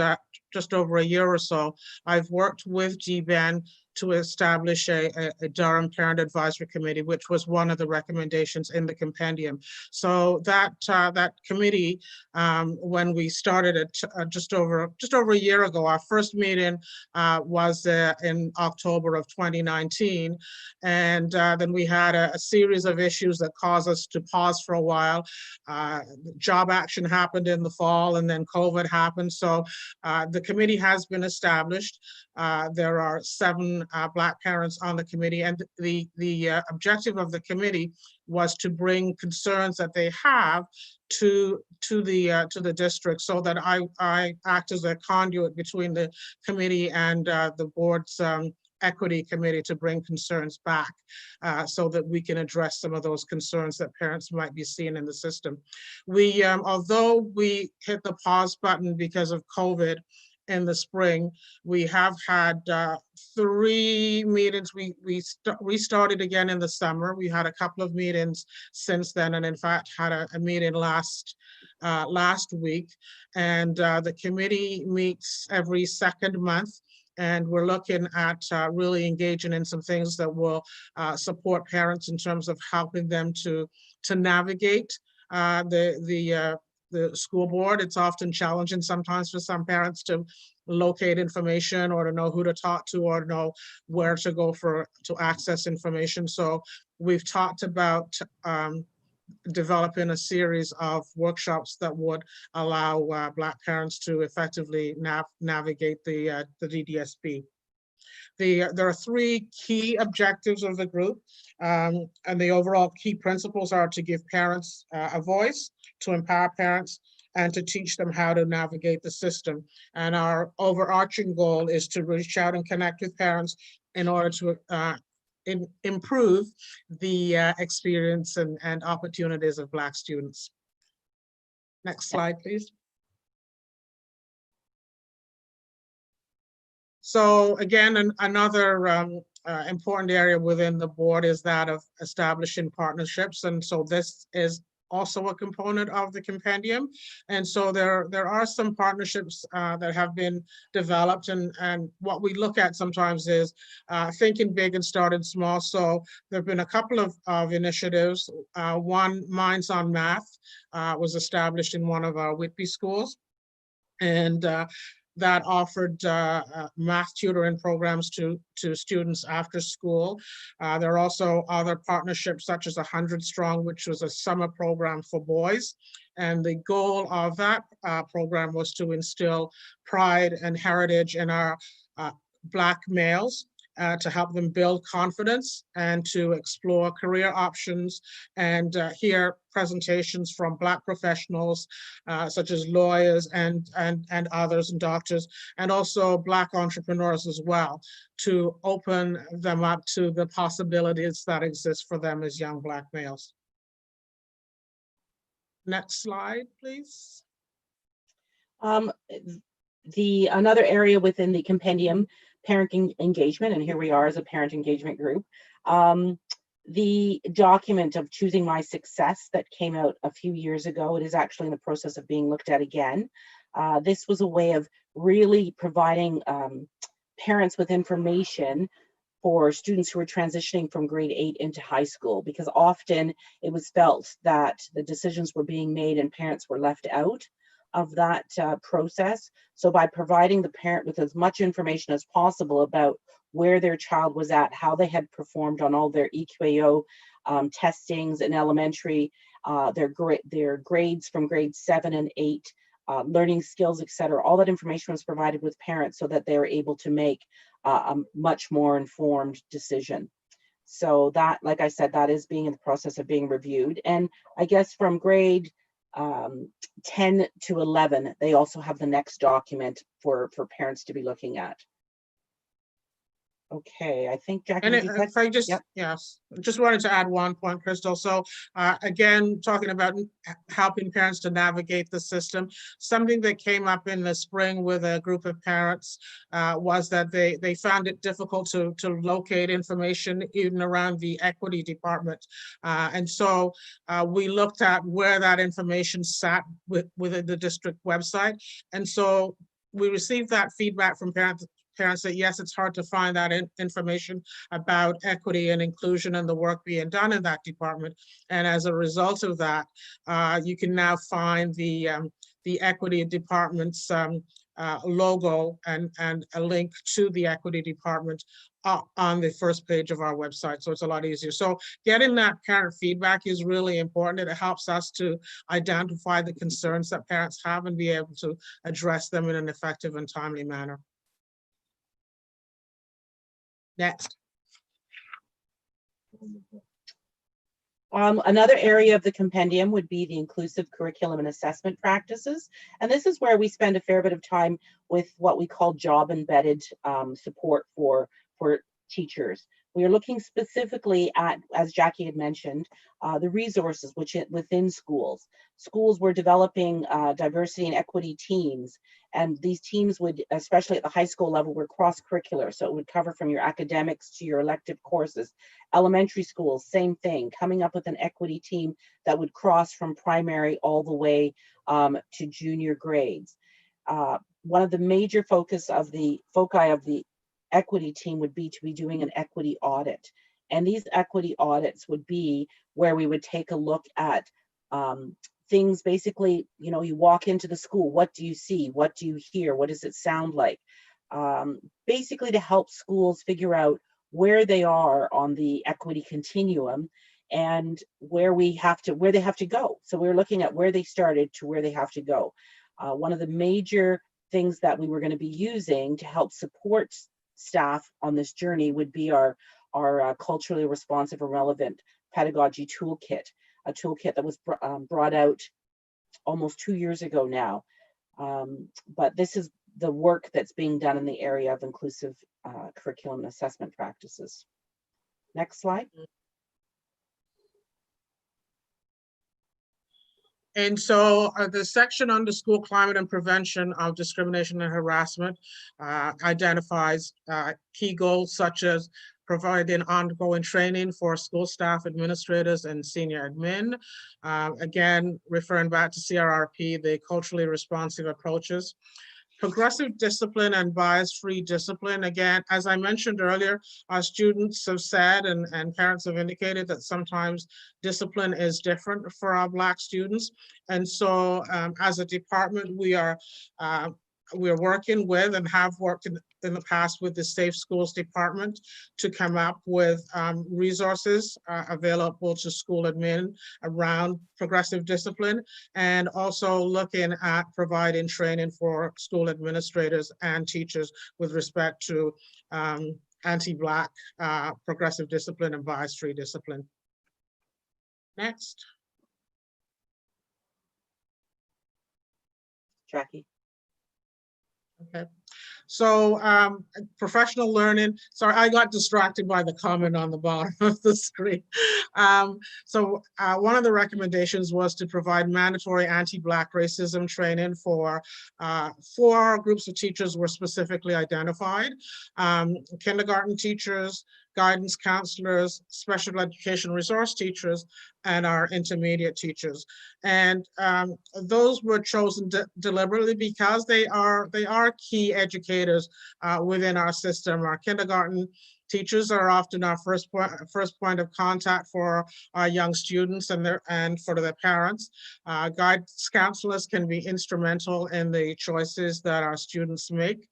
just over a year or so, I've worked with GBEN to establish a Durham Parent Advisory Committee, which was one of the recommendations in the compendium. So that committee, when we started it just over a year ago, our first meeting was in October of 2019, and then we had a series of issues that caused us to pause for a while. Job action happened in the fall, and then COVID happened. So the committee has been established. There are 7 Black parents on the committee, and the objective of the committee was to bring concerns that they have to the district, so that I act as a conduit between the committee and the board's equity committee to bring concerns back so that we can address some of those concerns that parents might be seeing in the system. We, although we hit the pause button because of COVID in the spring, we have had 3 meetings. We restarted again in the summer. We had a couple of meetings since then, and in fact had a meeting last week. And the committee meets every 2nd month. And we're looking at really engaging in some things that will support parents in terms of helping them to navigate the school board. It's often challenging sometimes for some parents to locate information, or to know who to talk to, or know where to go to access information. So we've talked about developing a series of workshops that would allow Black parents to effectively navigate the DDSB. There are 3 key objectives of the group, and the overall key principles are to give parents a voice, to empower parents, and to teach them how to navigate the system. And our overarching goal is to reach out and connect with parents in order to improve the experience and opportunities of Black students. Next slide, please. So again, another important area within the board is that of establishing partnerships. And so this is also a component of the compendium. And so there are some partnerships that have been developed, and what we look at sometimes is thinking big and starting small. So there have been a couple of initiatives. One, Minds on Math, was established in one of our Whitby schools, and that offered math tutoring programs to students after school. There are also other partnerships such as 100 Strong, which was a summer program for boys. And the goal of that program was to instill pride and heritage in our Black males, to help them build confidence and to explore career options, and hear presentations from Black professionals such as lawyers and others, and doctors, and also Black entrepreneurs as well, to open them up to the possibilities that exist for them as young Black males. Next slide, please. Another area within the compendium, parent engagement, and here we are as a parent engagement group. The document of Choosing My Success that came out a few years ago, it is actually in the process of being looked at again. This was a way of really providing parents with information for students who are transitioning from grade 8 into high school, because often it was felt that the decisions were being made and parents were left out of that process. So by providing the parent with as much information as possible about where their child was at, how they had performed on all their EQAO testings in elementary, their grades from grade 7 and 8, learning skills, etc. All that information was provided with parents so that they were able to make a much more informed decision. So that, like I said, that is being in the process of being reviewed. And I guess from grade 10 to 11, they also have the next document for parents to be looking at. Okay, I think Jackie, and if I just, yep. Yes, just wanted to add one point, Crystal. So again, talking about helping parents to navigate the system, something that came up in the spring with a group of parents was that they found it difficult to locate information even around the equity department. And so we looked at where that information sat within the district website. And so we received that feedback from parents that yes, it's hard to find that information about equity and inclusion and the work being done in that department. And as a result of that, you can now find the equity department's logo and a link to the equity department on the first page of our website. So it's a lot easier. So getting that parent feedback is really important. It helps us to identify the concerns that parents have and be able to address them in an effective and timely manner. Next. Another area of the compendium would be the inclusive curriculum and assessment practices. And this is where we spend a fair bit of time with what we call job embedded support for teachers. We are looking specifically at, as Jackie had mentioned, the resources within schools. Schools were developing diversity and equity teams, and these teams would, especially at the high school level, were cross-curricular. So it would cover from your academics to your elective courses. Elementary schools, same thing, coming up with an equity team that would cross from primary all the way to junior grades. One of the major foci of the equity team would be to be doing an equity audit. And these equity audits would be where we would take a look at things, basically, you know, you walk into the school, what do you see? What do you hear? What does it sound like? Basically to help schools figure out where they are on the equity continuum and where they have to go. So we're looking at where they started to where they have to go. One of the major things that we were going to be using to help support staff on this journey would be our culturally responsive and relevant pedagogy toolkit, a toolkit that was brought out almost 2 years ago now. But this is the work that's being done in the area of inclusive curriculum and assessment practices. Next slide. And so the section under school climate and prevention of discrimination and harassment identifies key goals such as providing ongoing training for school staff, administrators, and senior admin. Again, referring back to CRRP, the culturally responsive approaches. Progressive discipline and bias-free discipline. Again, as I mentioned earlier, our students have said and parents have indicated that sometimes discipline is different for our Black students. And so as a department, we're working with and have worked in the past with the Safe Schools Department to come up with resources available to school admin around progressive discipline, and also looking at providing training for school administrators and teachers with respect to anti-Black progressive discipline and bias-free discipline. Next. Jackie. Okay, so professional learning, sorry, I got distracted by the comment on the bottom of the screen. So one of the recommendations was to provide mandatory anti-Black racism training for 4 groups of teachers were specifically identified: kindergarten teachers, guidance counselors, special education resource teachers, and our intermediate teachers. And those were chosen deliberately because they are key educators within our system. Our kindergarten teachers are often our first point of contact for our young students and for their parents. Guidance counselors can be instrumental in the choices that our students make.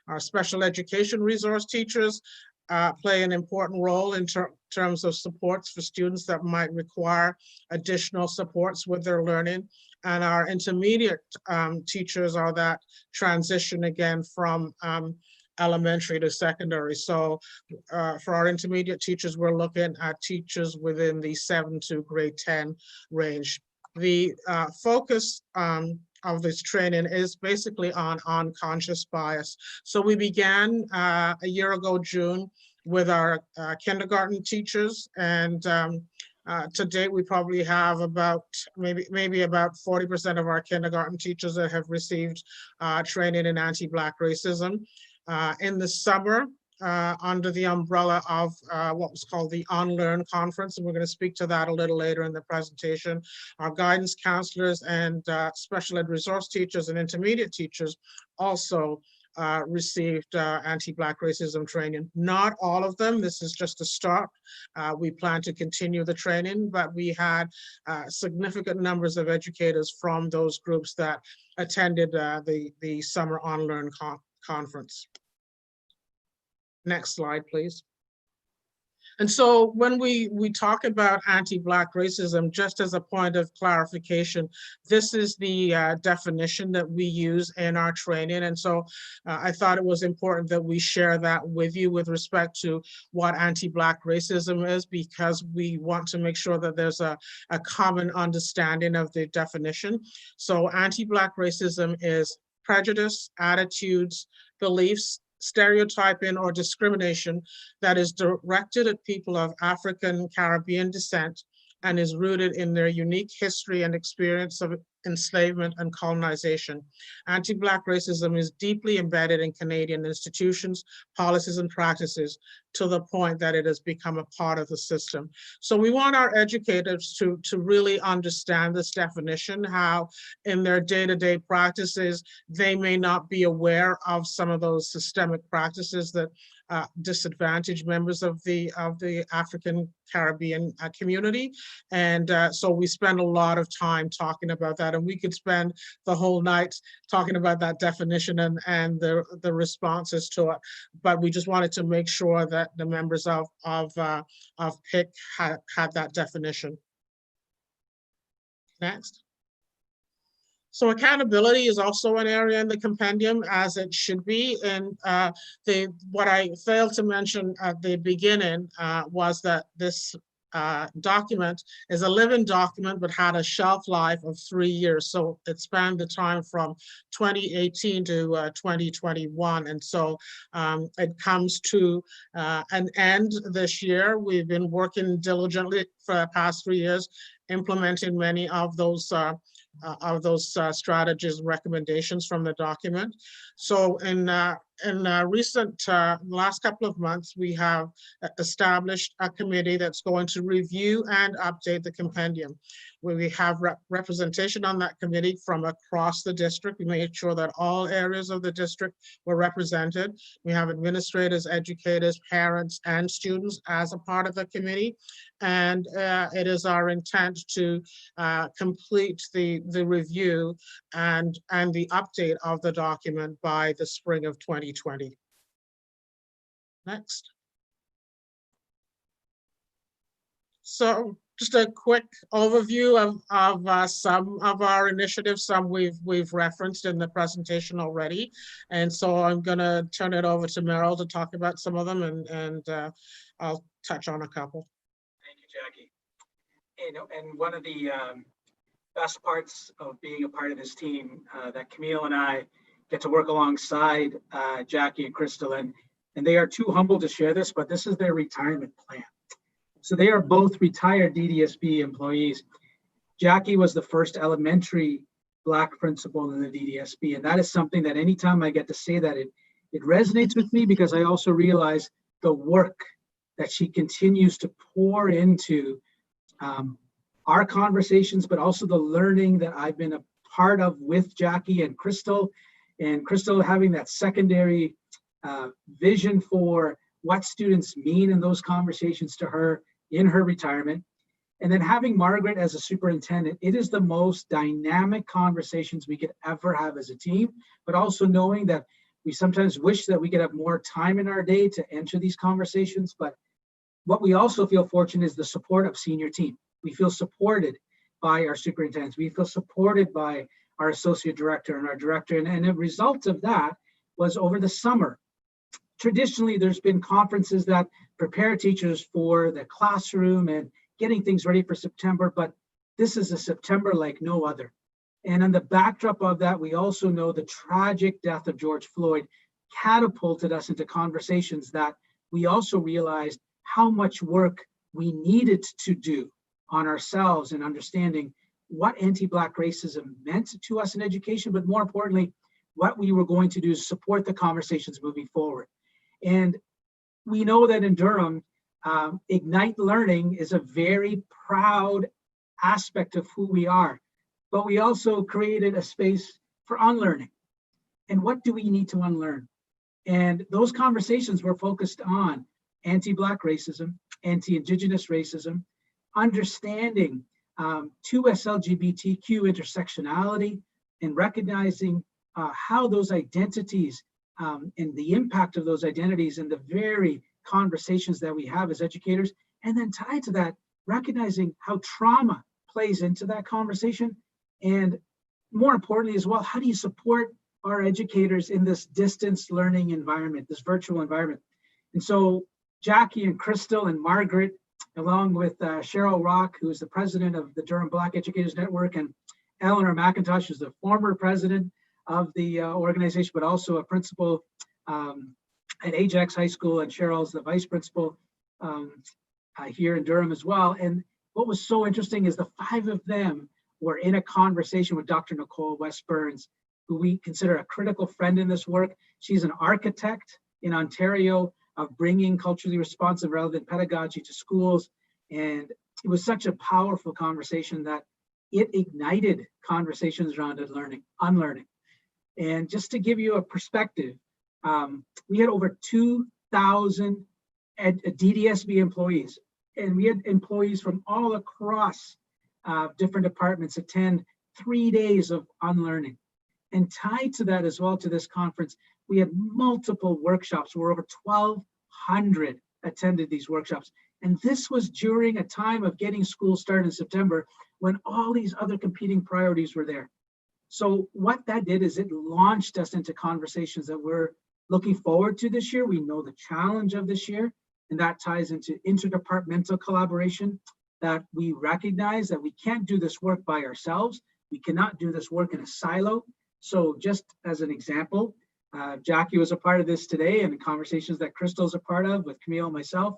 Our special education resource teachers play an important role in terms of supports for students that might require additional supports with their learning. And our intermediate teachers are that transition again from elementary to secondary. So for our intermediate teachers, we're looking at teachers within the 7 to grade 10 range. The focus of this training is basically on unconscious bias. So we began a year ago, June, with our kindergarten teachers, and to date, we probably have about maybe about 40% of our kindergarten teachers that have received training in anti-Black racism. In the summer, under the umbrella of what was called the Unlearn Conference, and we're going to speak to that a little later in the presentation. Our guidance counselors and special ed resource teachers and intermediate teachers also received anti-Black racism training. Not all of them, this is just a start. We plan to continue the training, but we had significant numbers of educators from those groups that attended the Summer Unlearn Conference. Next slide, please. And so when we talk about anti-Black racism, just as a point of clarification, this is the definition that we use in our training. And so I thought it was important that we share that with you with respect to what anti-Black racism is, because we want to make sure that there's a common understanding of the definition. So anti-Black racism is prejudice, attitudes, beliefs, stereotyping, or discrimination that is directed at people of African Caribbean descent and is rooted in their unique history and experience of enslavement and colonization. Anti-Black racism is deeply embedded in Canadian institutions, policies, and practices to the point that it has become a part of the system. So we want our educators to really understand this definition, how in their day-to-day practices, they may not be aware of some of those systemic practices that disadvantaged members of the African Caribbean community. And so we spend a lot of time talking about that, and we could spend the whole night talking about that definition and the responses to it. But we just wanted to make sure that the members of PIC had that definition. Next. So accountability is also an area in the compendium, as it should be. And what I failed to mention at the beginning was that this document is a living document, but had a shelf life of 3 years. So it spanned the time from 2018 to 2021. And so it comes to an end this year. We've been working diligently for the past 3 years, implementing many of those strategies and recommendations from the document. So in recent last couple of months, we have established a committee that's going to review and update the compendium. We have representation on that committee from across the district. We made sure that all areas of the district were represented. We have administrators, educators, parents, and students as a part of the committee. And it is our intent to complete the review and the update of the document by the spring of 2020. Next. So just a quick overview of some of our initiatives. Some we've referenced in the presentation already. And so I'm gonna turn it over to Meryl to talk about some of them, and I'll touch on a couple. Thank you, Jackie. And one of the best parts of being a part of this team, that Camille and I get to work alongside Jackie and Crystal, and they are too humble to share this, but this is their retirement plan. So they are both retired DDSB employees. Jackie was the first elementary Black principal in the DDSB, and that is something that anytime I get to say that, it resonates with me, because I also realize the work that she continues to pour into our conversations, but also the learning that I've been a part of with Jackie and Crystal having that secondary vision for what students mean in those conversations to her in her retirement. And then having Margaret as a superintendent, it is the most dynamic conversations we could ever have as a team, but also knowing that we sometimes wish that we could have more time in our day to enter these conversations. But what we also feel fortunate is the support of senior team. We feel supported by our superintendents. We feel supported by our associate director and our director. And a result of that was over the summer. Traditionally, there's been conferences that prepare teachers for the classroom and getting things ready for September, but this is a September like no other. And on the backdrop of that, we also know the tragic death of George Floyd catapulted us into conversations that we also realized how much work we needed to do on ourselves and understanding what anti-Black racism meant to us in education, but more importantly, what we were going to do to support the conversations moving forward. And we know that in Durham, Ignite Learning is a very proud aspect of who we are, but we also created a space for unlearning. And what do we need to unlearn? And those conversations were focused on anti-Black racism, anti-Indigenous racism, understanding 2S LGBTQ intersectionality, and recognizing how those identities and the impact of those identities and the very conversations that we have as educators, and then tied to that, recognizing how trauma plays into that conversation. And more importantly as well, how do you support our educators in this distance learning environment, this virtual environment? And so Jackie and Crystal and Margaret, along with Cheryl Rock, who is the president of the Durham Black Educators Network, and Eleanor McIntosh, who's the former president of the organization, but also a principal at Ajax High School, and Cheryl's the vice principal here in Durham as well. And what was so interesting is the five of them were in a conversation with Dr. Nicole West Burns, who we consider a critical friend in this work. She's an architect in Ontario of bringing culturally responsive, relevant pedagogy to schools. And it was such a powerful conversation that it ignited conversations around unlearning. And just to give you a perspective, we had over 2,000 DDSB employees, and we had employees from all across different departments attend 3 days of unlearning. And tied to that as well, to this conference, we had multiple workshops where over 1,200 attended these workshops. And this was during a time of getting school started in September, when all these other competing priorities were there. So what that did is it launched us into conversations that we're looking forward to this year. We know the challenge of this year, and that ties into interdepartmental collaboration, that we recognize that we can't do this work by ourselves. We cannot do this work in a silo. So just as an example, Jackie was a part of this today, and the conversations that Crystal's a part of with Camille and myself,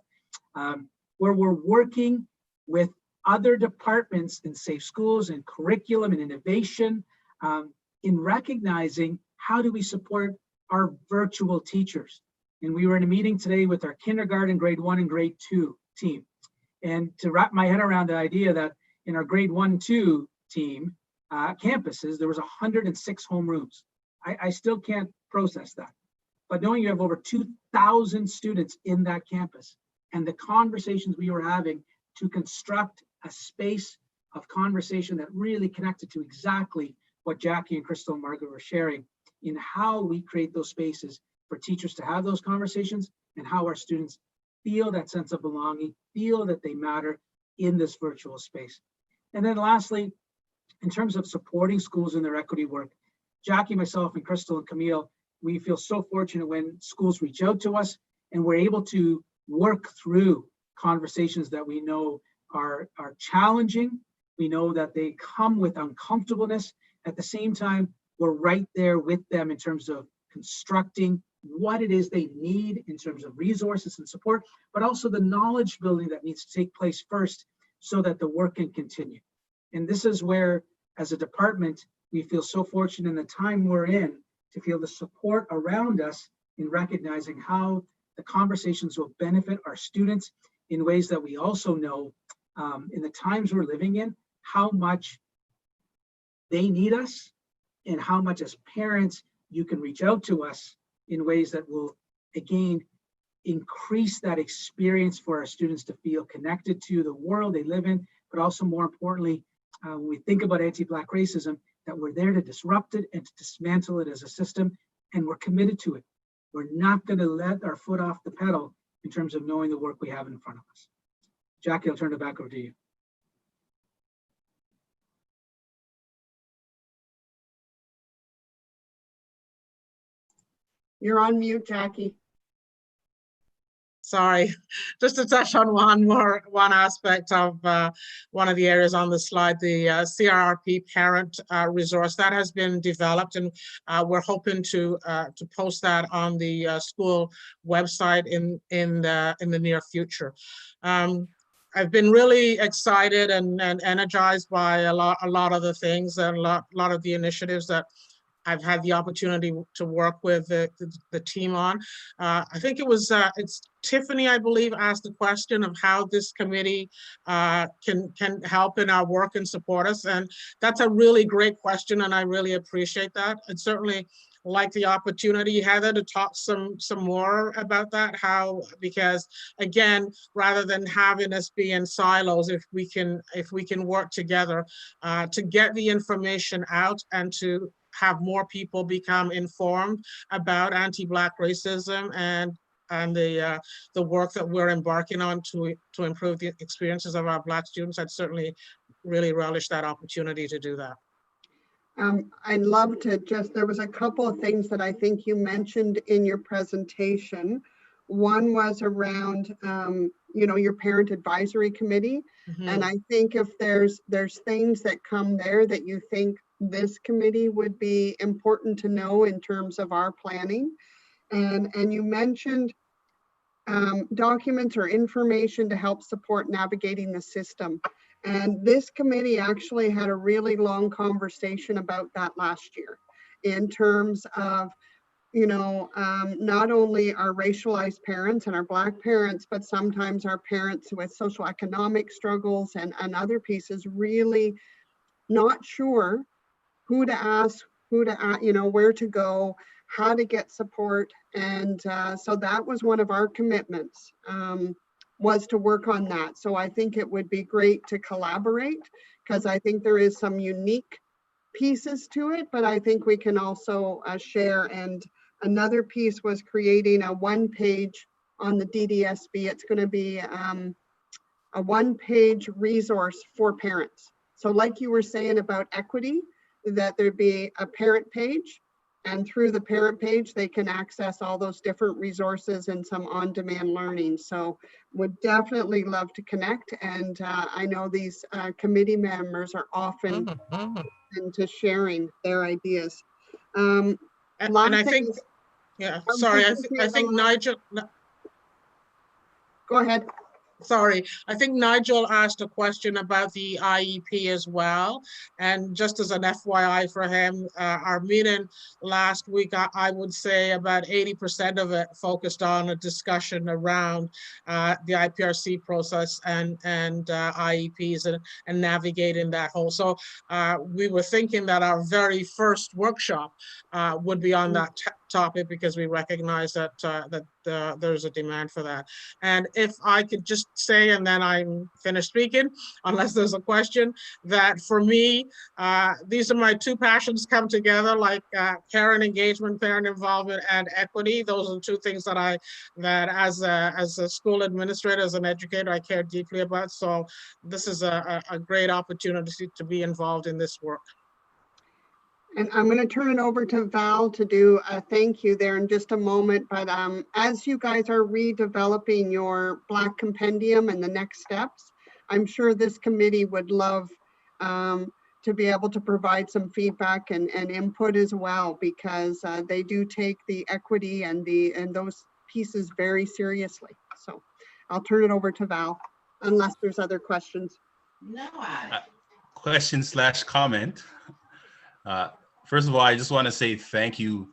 where we're working with other departments in safe schools and curriculum and innovation, in recognizing how do we support our virtual teachers. And we were in a meeting today with our kindergarten, grade 1 and grade 2 team. And to wrap my head around the idea that in our grade 1-2 team campuses, there was 106 homerooms. I still can't process that. But knowing you have over 2,000 students in that campus and the conversations we were having to construct a space of conversation that really connected to exactly what Jackie and Crystal and Margaret were sharing in how we create those spaces for teachers to have those conversations and how our students feel that sense of belonging, feel that they matter in this virtual space. And then lastly, in terms of supporting schools in their equity work, Jackie, myself, and Crystal and Camille, we feel so fortunate when schools reach out to us and we're able to work through conversations that we know are challenging. We know that they come with uncomfortableness. At the same time, we're right there with them in terms of constructing what it is they need in terms of resources and support, but also the knowledge building that needs to take place first so that the work can continue. And this is where, as a department, we feel so fortunate in the time we're in to feel the support around us in recognizing how the conversations will benefit our students in ways that we also know in the times we're living in, how much they need us and how much as parents you can reach out to us in ways that will, again, increase that experience for our students to feel connected to the world they live in, but also more importantly, when we think about anti-Black racism, that we're there to disrupt it and to dismantle it as a system, and we're committed to it. We're not going to let our foot off the pedal in terms of knowing the work we have in front of us. Jackie, I'll turn it back over to you. You're on mute, Jackie. Sorry, just to touch on one aspect of one of the areas on the slide, the CRRP parent resource that has been developed, and we're hoping to post that on the school website in the near future. I've been really excited and energized by a lot of the things and a lot of the initiatives that I've had the opportunity to work with the team on. I think it's Tiffany, I believe, asked the question of how this committee can help in our work and support us. And that's a really great question, and I really appreciate that. And certainly like the opportunity, Heather, to talk some more about that, because again, rather than having us be in silos, if we can work together to get the information out and to have more people become informed about anti-Black racism and the work that we're embarking on to improve the experiences of our Black students, I'd certainly really relish that opportunity to do that. I'd love to there was a couple of things that I think you mentioned in your presentation. One was around, your parent advisory committee. Mm-hmm. And I think if there's things that come there that you think this committee would be important to know in terms of our planning. And you mentioned documents or information to help support navigating the system. And this committee actually had a really long conversation about that last year in terms of, not only our racialized parents and our Black parents, but sometimes our parents with socioeconomic struggles and other pieces really not sure who to ask, where to go, how to get support. And so that was one of our commitments, was to work on that. So I think it would be great to collaborate, because I think there is some unique pieces to it, but I think we can also share. And another piece was creating a one-page on the DDSB. It's going to be a one-page resource for parents. So like you were saying about equity, that there'd be a parent page, and through the parent page, they can access all those different resources and some on-demand learning. So would definitely love to connect. And I know these committee members are often into sharing their ideas. And I think, yeah, sorry, I think Nigel. Go ahead. Sorry, I think Nigel asked a question about the IEP as well. And just as an FYI for him, our meeting last week, I would say about 80% of it focused on a discussion around the IPRC process and IEPs and navigating that whole. So we were thinking that our very first workshop would be on that topic because we recognize that there's a demand for that. And if I could just say, and then I'm finished speaking, unless there's a question, that for me, these are my two passions come together, like parent engagement, parent involvement, and equity. Those are the two things that as a school administrator, as an educator, I care deeply about. So this is a great opportunity to be involved in this work. And I'm going to turn it over to Val to do a thank you there in just a moment. But as you guys are redeveloping your Black Compendium and the next steps, I'm sure this committee would love to be able to provide some feedback and input as well, because they do take the equity and those pieces very seriously. So I'll turn it over to Val, unless there's other questions. No. Question/comment. First of all, I just want to say thank you.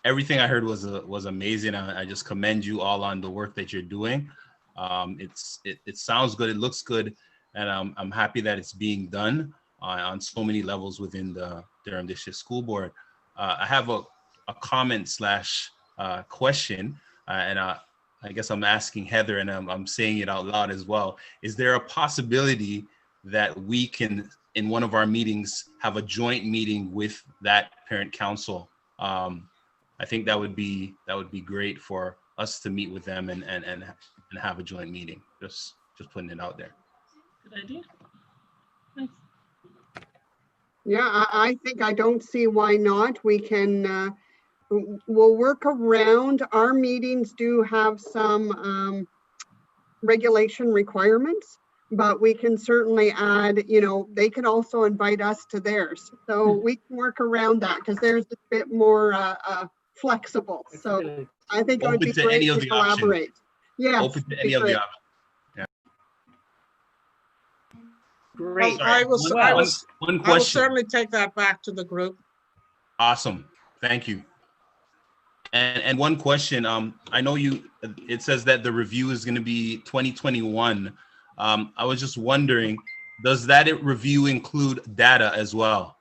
Everything I heard was amazing. I just commend you all on the work that you're doing. It sounds good. It looks good, and I'm happy that it's being done on so many levels within the Durham District School Board. I have a comment/question, and I guess I'm asking Heather, and I'm saying it out loud as well. Is there a possibility that we can, in one of our meetings, have a joint meeting with that parent council? I think that would be great for us to meet with them and have a joint meeting. Just putting it out there. Good idea. Thanks. Yeah, I think I don't see why not. We can, we'll work around. Our meetings do have some regulation requirements, but we can certainly add, they can also invite us to theirs. So we can work around that because theirs is a bit more flexible. So I think it would be great to collaborate. Yeah. Open to any of the options. Yeah. Great. I will certainly take that back to the group. Awesome. Thank you. And one question, I know it says that the review is going to be 2021. I was just wondering, does that review include data as well?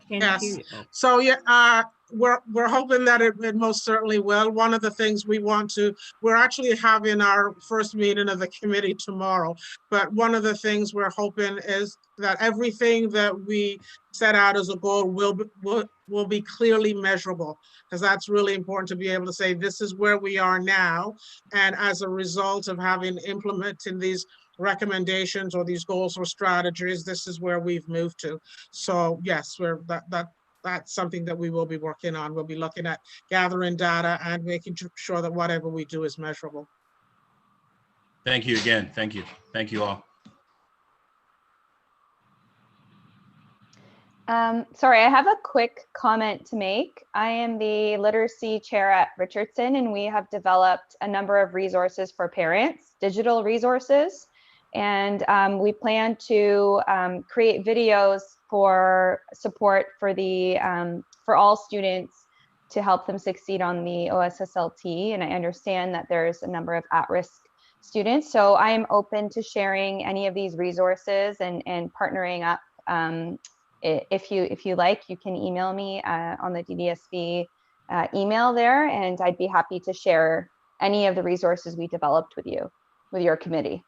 Yes. So yeah, we're hoping that it most certainly will. One of the things we're actually having our first meeting of the committee tomorrow, but one of the things we're hoping is that everything that we set out as a goal will be clearly measurable, because that's really important to be able to say, this is where we are now. And as a result of having implemented these recommendations or these goals or strategies, this is where we've moved to. So yes, that's something that we will be working on. We'll be looking at gathering data and making sure that whatever we do is measurable. Thank you again. Thank you. Thank you all. Sorry, I have a quick comment to make. I am the literacy chair at Richardson, and we have developed a number of resources for parents, digital resources. And we plan to create videos for support for for all students to help them succeed on the OSSLT. And I understand that there's a number of at-risk students. So I am open to sharing any of these resources and partnering up. If you like, you can email me on the DDSB email there, and I'd be happy to share any of the resources we developed with your committee.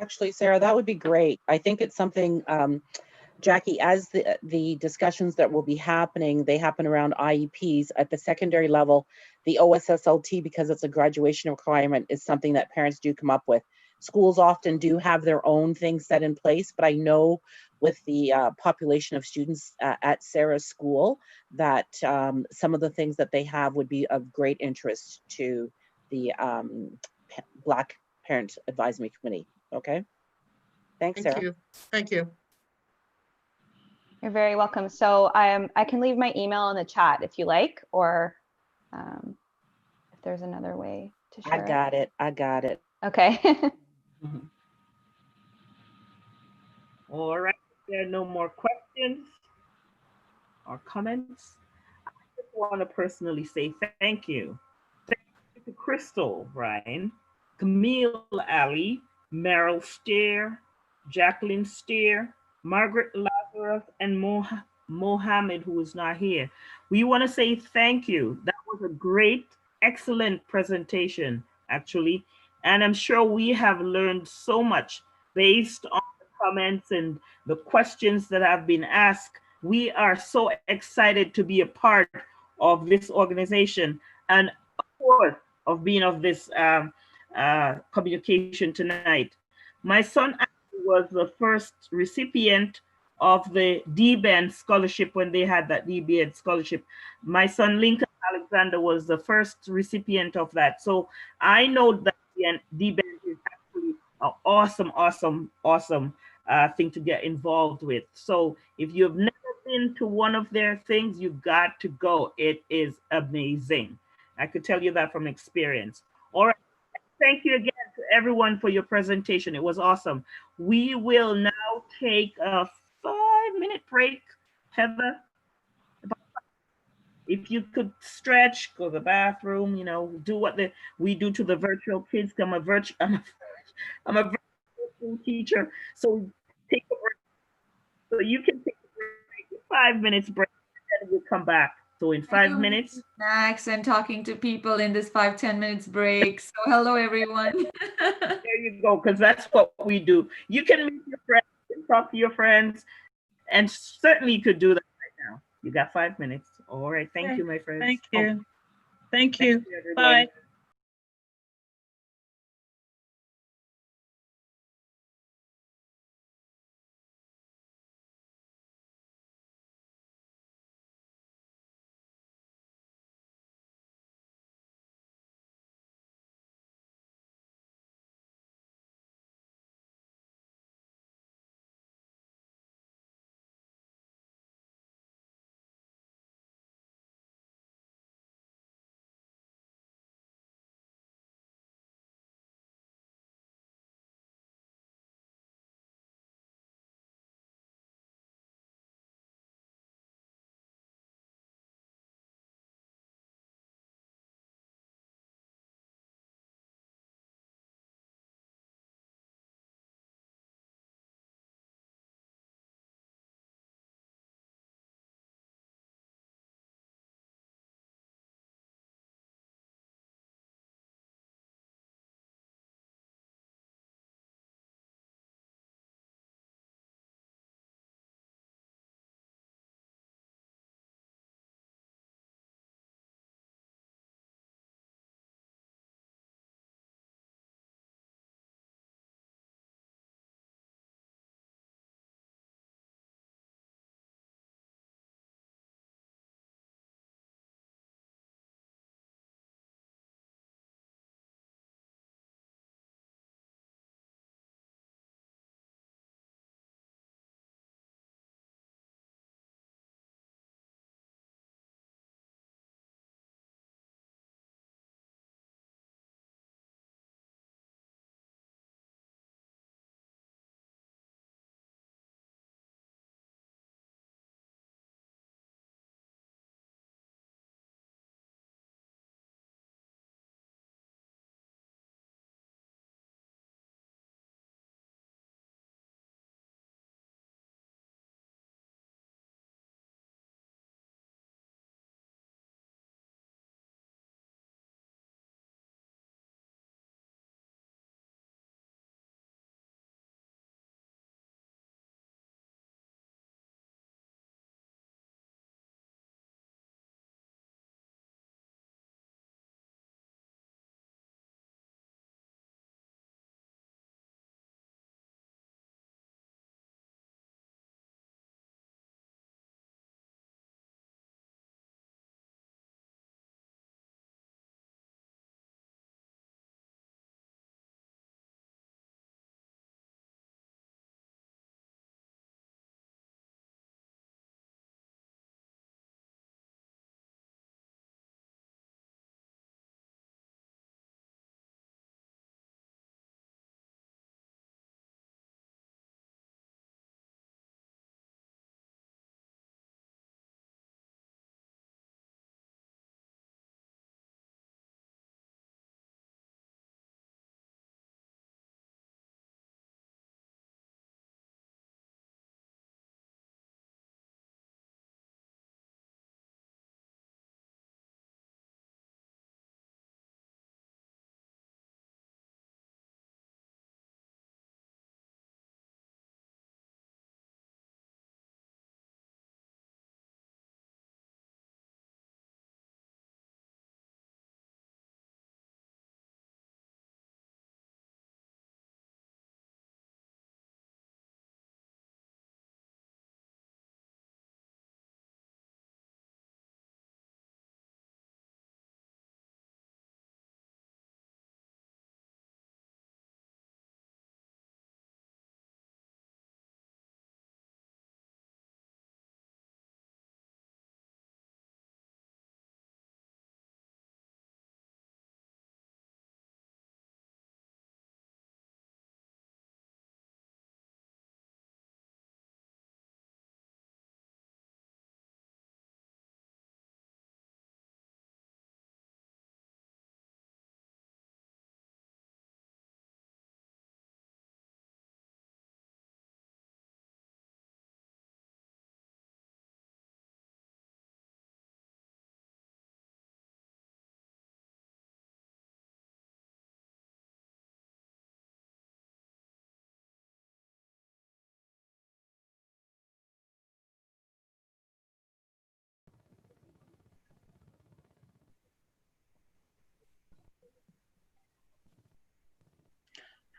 Actually, Sarah, that would be great. I think it's something, Jackie, as the discussions that will be happening, they happen around IEPs at the secondary level. The OSSLT, because it's a graduation requirement, is something that parents do come up with. Schools often do have their own things set in place, but I know with the population of students at Sarah's school that some of the things that they have would be of great interest to the Black Parent Advisory Committee. Okay. Thanks, Sarah. Thank you. Thank you. You're very welcome. So I can leave my email in the chat if you like, or if there's another way to share I got it. I got it. Okay. All right, if there are no more questions or comments, I just want to personally say thank you. Thank you to Crystal, Brian, Camille Ali, Meryl Steer, Jacqueline Steer, Margaret Lazarus, and Mohammed, who is not here. We want to say thank you. That was a great, excellent presentation, actually. And I'm sure we have learned so much based on the comments and the questions that have been asked. We are so excited to be a part of this organization and, of course, of being of this communication tonight. My son was the first recipient of the DBEN scholarship when they had that DBEN scholarship. My son Lincoln Alexander was the first recipient of that. So I know that DBEN is actually an awesome thing to get involved with. So if you've never been to one of their things, you've got to go. It is amazing. I could tell you that from experience. All right. Thank you again to everyone for your presentation. It was awesome. We will now take a 5-minute break. Heather, if you could stretch, go to the bathroom, you know, do what we do to the virtual kids. I'm a virtual teacher. So take a break. So you can take a break, 5 minutes break, and then we'll come back. So in 5 minutes. Snacks and talking to people in this 5-10 minutes break. So hello, everyone. There you go, because that's what we do. You can meet your friends and talk to your friends, and certainly you could do that right now. You got 5 minutes. All right. Thank you, my friends. Thank you. Thank you. Everybody. Bye.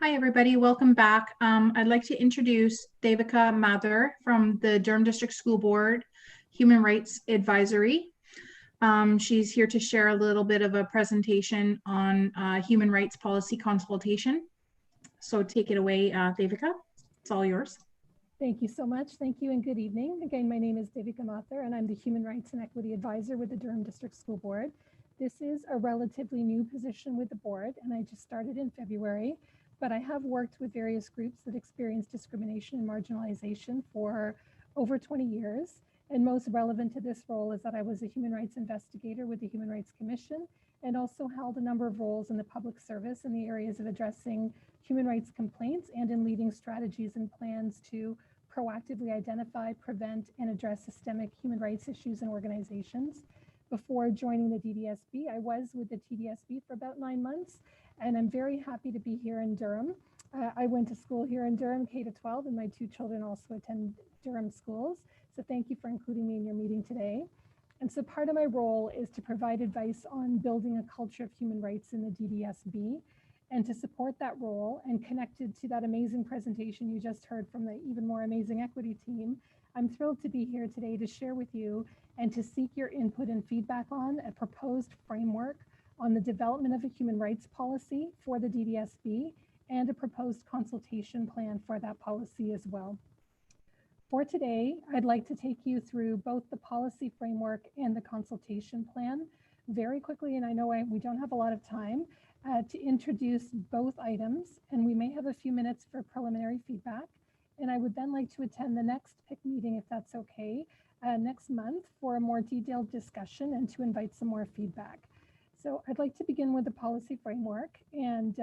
Hi, everybody. Welcome back. I'd like to introduce Devika Mathur from the Durham District School Board Human Rights Advisory. She's here to share a little bit of a presentation on human rights policy consultation. So take it away, Devika. It's all yours. Thank you so much. Thank you and good evening. Again, my name is Devika Mathur and I'm the Human Rights and Equity Advisor with the Durham District School Board. This is a relatively new position with the board and I just started in February, but I have worked with various groups that experience discrimination and marginalization for over 20 years. And most relevant to this role is that I was a human rights investigator with the Human Rights Commission and also held a number of roles in the public service in the areas of addressing human rights complaints and in leading strategies and plans to proactively identify, prevent, and address systemic human rights issues in organizations. Before joining the DDSB, I was with the TDSB for about 9 months, and I'm very happy to be here in Durham. I went to school here in Durham, K-12, and my 2 children also attend Durham schools. So thank you for including me in your meeting today. And so part of my role is to provide advice on building a culture of human rights in the DDSB. And to support that role and connected to that amazing presentation you just heard from the even more amazing equity team, I'm thrilled to be here today to share with you and to seek your input and feedback on a proposed framework on the development of a human rights policy for the DDSB and a proposed consultation plan for that policy as well. For today, I'd like to take you through both the policy framework and the consultation plan very quickly, and I know we don't have a lot of time, to introduce both items, and we may have a few minutes for preliminary feedback. And I would then like to attend the next PIC meeting, if that's okay, next month for a more detailed discussion and to invite some more feedback. So I'd like to begin with the policy framework, and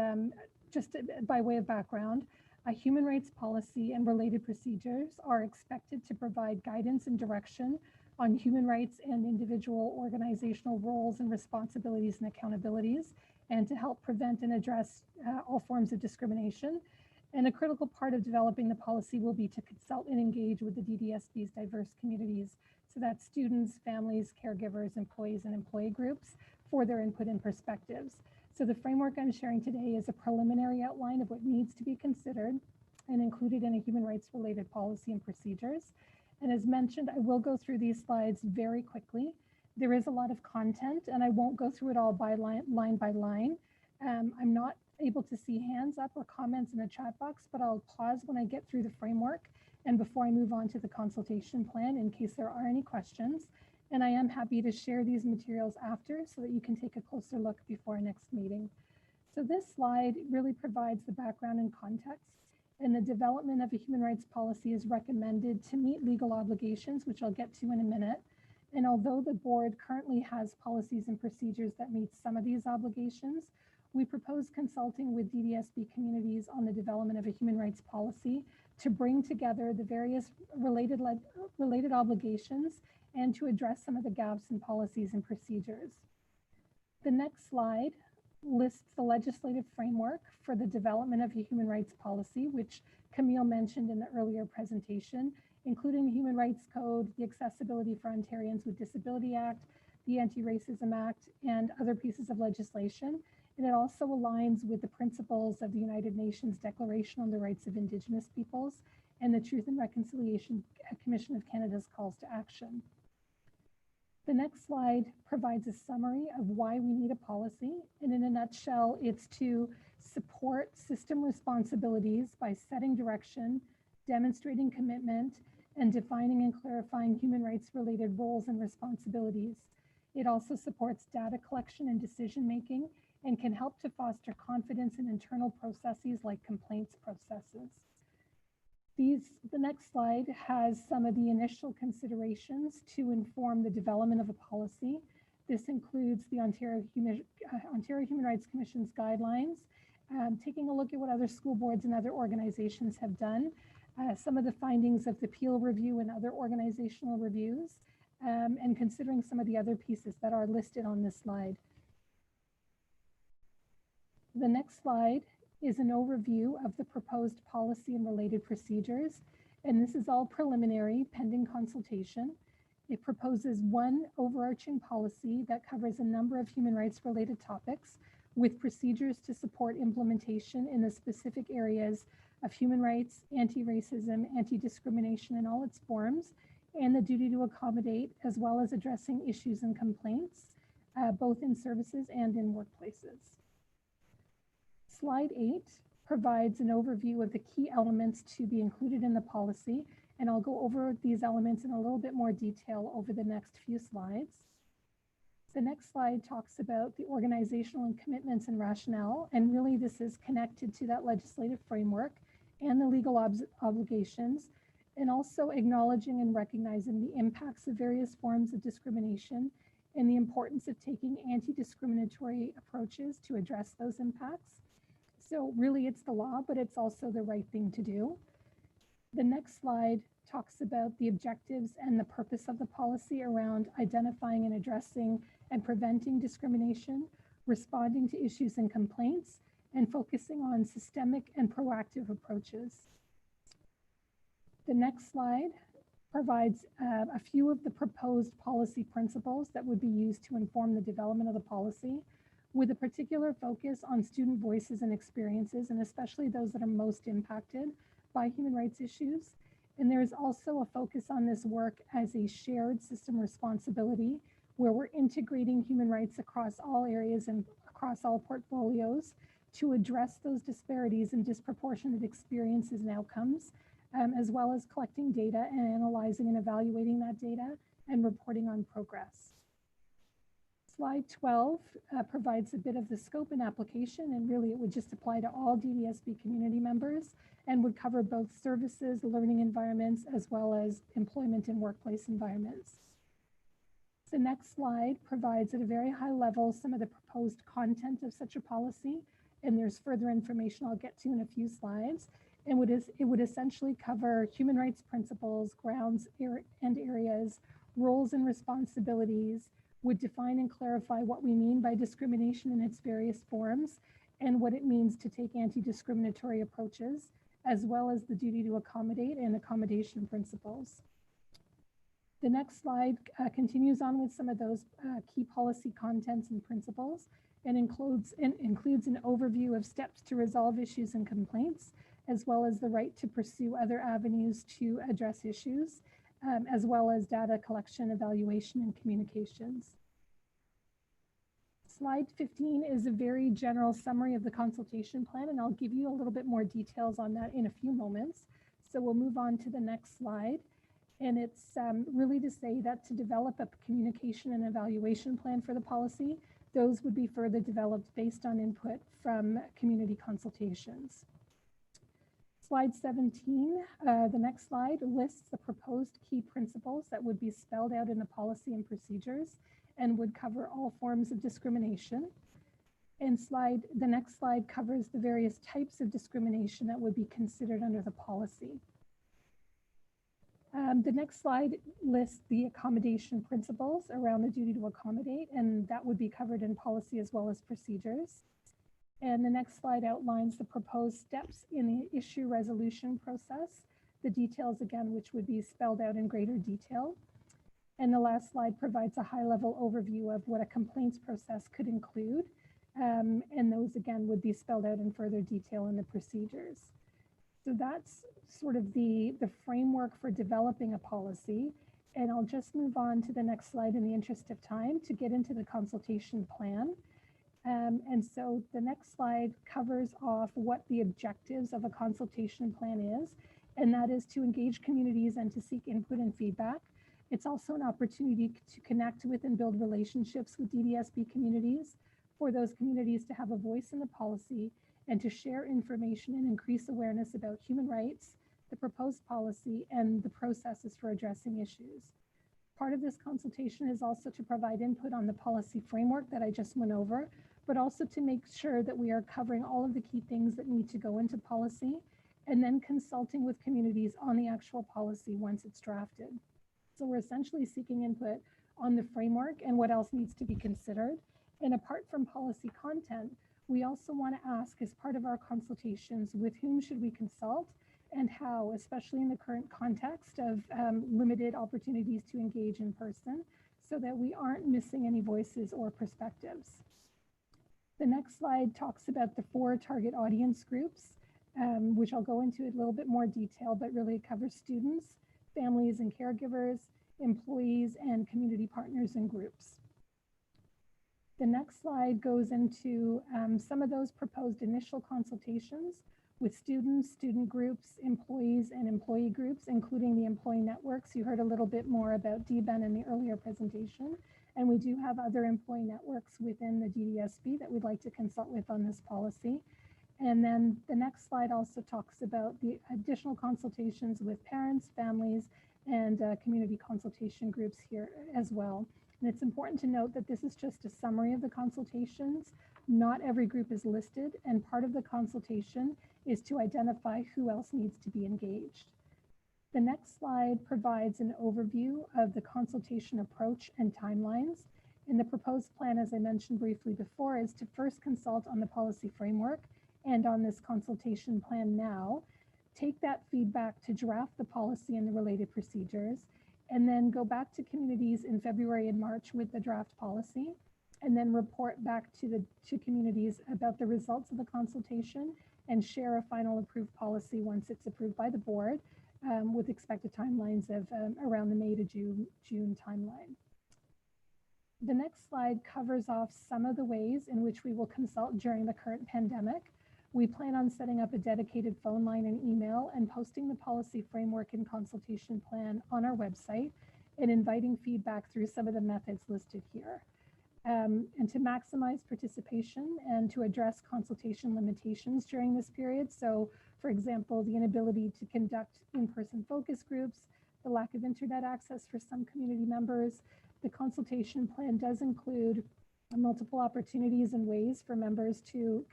just by way of background, a human rights policy and related procedures are expected to provide guidance and direction on human rights and individual organizational roles and responsibilities and accountabilities, and to help prevent and address all forms of discrimination. And a critical part of developing the policy will be to consult and engage with the DDSB's diverse communities, so that's students, families, caregivers, employees, and employee groups for their input and perspectives. So the framework I'm sharing today is a preliminary outline of what needs to be considered and included in a human rights related policy and procedures. And as mentioned, I will go through these slides very quickly. There is a lot of content and I won't go through it all by line by line. I'm not able to see hands up or comments in the chat box, but I'll pause when I get through the framework and before I move on to the consultation plan in case there are any questions. And I am happy to share these materials after so that you can take a closer look before our next meeting. So this slide really provides the background and context, and the development of a human rights policy is recommended to meet legal obligations, which I'll get to in a minute. And although the board currently has policies and procedures that meet some of these obligations, we propose consulting with DDSB communities on the development of a human rights policy to bring together the various related obligations and to address some of the gaps in policies and procedures. The next slide lists the legislative framework for the development of a human rights policy, which Camille mentioned in the earlier presentation, including the Human Rights Code, the Accessibility for Ontarians with Disability Act, the Anti-Racism Act, and other pieces of legislation. And it also aligns with the principles of the United Nations Declaration on the Rights of Indigenous Peoples and the Truth and Reconciliation Commission of Canada's calls to action. The next slide provides a summary of why we need a policy. And in a nutshell, it's to support system responsibilities by setting direction, demonstrating commitment, and defining and clarifying human rights related roles and responsibilities. It also supports data collection and decision making and can help to foster confidence in internal processes like complaints processes. The next slide has some of the initial considerations to inform the development of a policy. This includes the Ontario Human Rights Commission's guidelines, taking a look at what other school boards and other organizations have done, some of the findings of the Peel Review and other organizational reviews, and considering some of the other pieces that are listed on this slide. The next slide is an overview of the proposed policy and related procedures, and this is all preliminary pending consultation. It proposes one overarching policy that covers a number of human rights related topics, with procedures to support implementation in the specific areas of human rights, anti-racism, anti-discrimination in all its forms, and the duty to accommodate, as well as addressing issues and complaints, both in services and in workplaces. Slide 8 provides an overview of the key elements to be included in the policy, and I'll go over these elements in a little bit more detail over the next few slides. The next slide talks about the organizational and commitments and rationale, and really this is connected to that legislative framework and the legal obligations, and also acknowledging and recognizing the impacts of various forms of discrimination and the importance of taking anti-discriminatory approaches to address those impacts. So really it's the law, but it's also the right thing to do. The next slide talks about the objectives and the purpose of the policy around identifying and addressing and preventing discrimination, responding to issues and complaints, and focusing on systemic and proactive approaches. The next slide provides a few of the proposed policy principles that would be used to inform the development of the policy, with a particular focus on student voices and experiences, and especially those that are most impacted by human rights issues. And there is also a focus on this work as a shared system responsibility, where we're integrating human rights across all areas and across all portfolios to address those disparities and disproportionate experiences and outcomes, as well as collecting data and analyzing and evaluating that data and reporting on progress. Slide 12 provides a bit of the scope and application, and really it would just apply to all DDSB community members and would cover both services, learning environments, as well as employment and workplace environments. The next slide provides at a very high level some of the proposed content of such a policy, and there's further information I'll get to in a few slides. And it would essentially cover human rights principles, grounds and areas, roles and responsibilities, would define and clarify what we mean by discrimination in its various forms and what it means to take anti-discriminatory approaches, as well as the duty to accommodate and accommodation principles. The next slide continues on with some of those key policy contents and principles, and includes an overview of steps to resolve issues and complaints, as well as the right to pursue other avenues to address issues, as well as data collection, evaluation, and communications. Slide 15 is a very general summary of the consultation plan, and I'll give you a little bit more details on that in a few moments. So we'll move on to the next slide. And it's really to say that to develop a communication and evaluation plan for the policy, those would be further developed based on input from community consultations. Slide 17, the next slide lists the proposed key principles that would be spelled out in the policy and procedures and would cover all forms of discrimination. And the next slide covers the various types of discrimination that would be considered under the policy. The next slide lists the accommodation principles around the duty to accommodate, and that would be covered in policy as well as procedures. And the next slide outlines the proposed steps in the issue resolution process, the details again, which would be spelled out in greater detail. And the last slide provides a high-level overview of what a complaints process could include. And those again would be spelled out in further detail in the procedures. So that's sort of the framework for developing a policy. And I'll just move on to the next slide in the interest of time to get into the consultation plan. And so the next slide covers off what the objectives of a consultation plan is, and that is to engage communities and to seek input and feedback. It's also an opportunity to connect with and build relationships with DDSB communities, for those communities to have a voice in the policy and to share information and increase awareness about human rights, the proposed policy, and the processes for addressing issues. Part of this consultation is also to provide input on the policy framework that I just went over, but also to make sure that we are covering all of the key things that need to go into policy, and then consulting with communities on the actual policy once it's drafted. So we're essentially seeking input on the framework and what else needs to be considered. And apart from policy content, we also want to ask, as part of our consultations, with whom should we consult and how, especially in the current context of limited opportunities to engage in person, so that we aren't missing any voices or perspectives. The next slide talks about the 4 target audience groups, which I'll go into a little bit more detail, but really it covers students, families and caregivers, employees, and community partners and groups. The next slide goes into some of those proposed initial consultations with students, student groups, employees, and employee groups, including the employee networks. You heard a little bit more about DBEN in the earlier presentation, and we do have other employee networks within the DDSB that we'd like to consult with on this policy. And then the next slide also talks about the additional consultations with parents, families, and community consultation groups here as well. And it's important to note that this is just a summary of the consultations. Not every group is listed, and part of the consultation is to identify who else needs to be engaged. The next slide provides an overview of the consultation approach and timelines. And the proposed plan, as I mentioned briefly before, is to first consult on the policy framework and on this consultation plan now, take that feedback to draft the policy and the related procedures, and then go back to communities in February and March with the draft policy, and then report back to communities about the results of the consultation and share a final approved policy once it's approved by the board, with expected timelines of around the May to June timeline. The next slide covers off some of the ways in which we will consult during the current pandemic. We plan on setting up a dedicated phone line and email and posting the policy framework and consultation plan on our website and inviting feedback through some of the methods listed here. And to maximize participation and to address consultation limitations during this period. So, for example, the inability to conduct in-person focus groups, the lack of internet access for some community members. The consultation plan does include multiple opportunities and ways for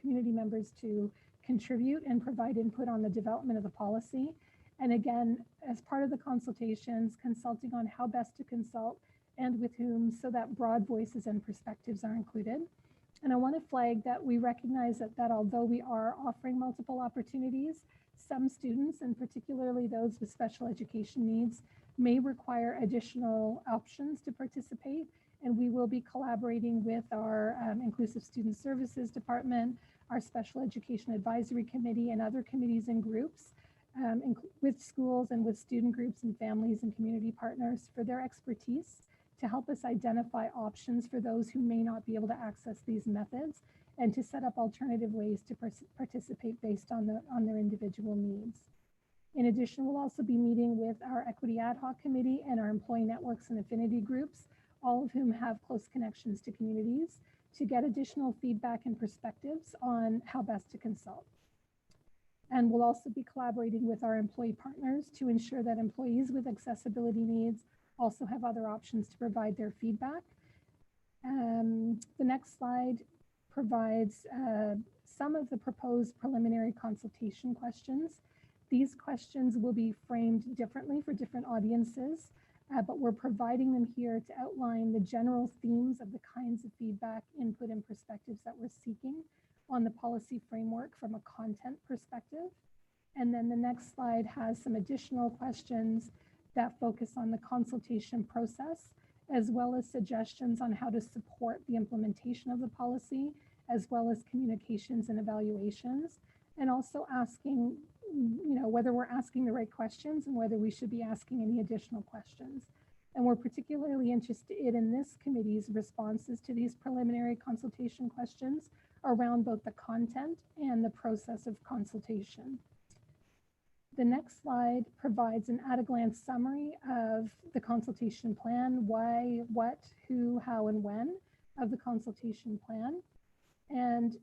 community members to contribute and provide input on the development of the policy. And again, as part of the consultations, consulting on how best to consult and with whom, so that broad voices and perspectives are included. And I want to flag that we recognize that although we are offering multiple opportunities, some students, and particularly those with special education needs, may require additional options to participate. And we will be collaborating with our Inclusive Student Services Department, our Special Education Advisory Committee, and other committees and groups with schools and with student groups and families and community partners for their expertise to help us identify options for those who may not be able to access these methods and to set up alternative ways to participate based on their individual needs. In addition, we'll also be meeting with our Equity Ad Hoc Committee and our employee networks and affinity groups, all of whom have close connections to communities, to get additional feedback and perspectives on how best to consult. And we'll also be collaborating with our employee partners to ensure that employees with accessibility needs also have other options to provide their feedback. The next slide provides some of the proposed preliminary consultation questions. These questions will be framed differently for different audiences, but we're providing them here to outline the general themes of the kinds of feedback, input, and perspectives that we're seeking on the policy framework from a content perspective. And then the next slide has some additional questions that focus on the consultation process, as well as suggestions on how to support the implementation of the policy, as well as communications and evaluations, and also asking, whether we're asking the right questions and whether we should be asking any additional questions. And we're particularly interested in this committee's responses to these preliminary consultation questions around both the content and the process of consultation. The next slide provides an at-a-glance summary of the consultation plan, why, what, who, how, and when of the consultation plan. And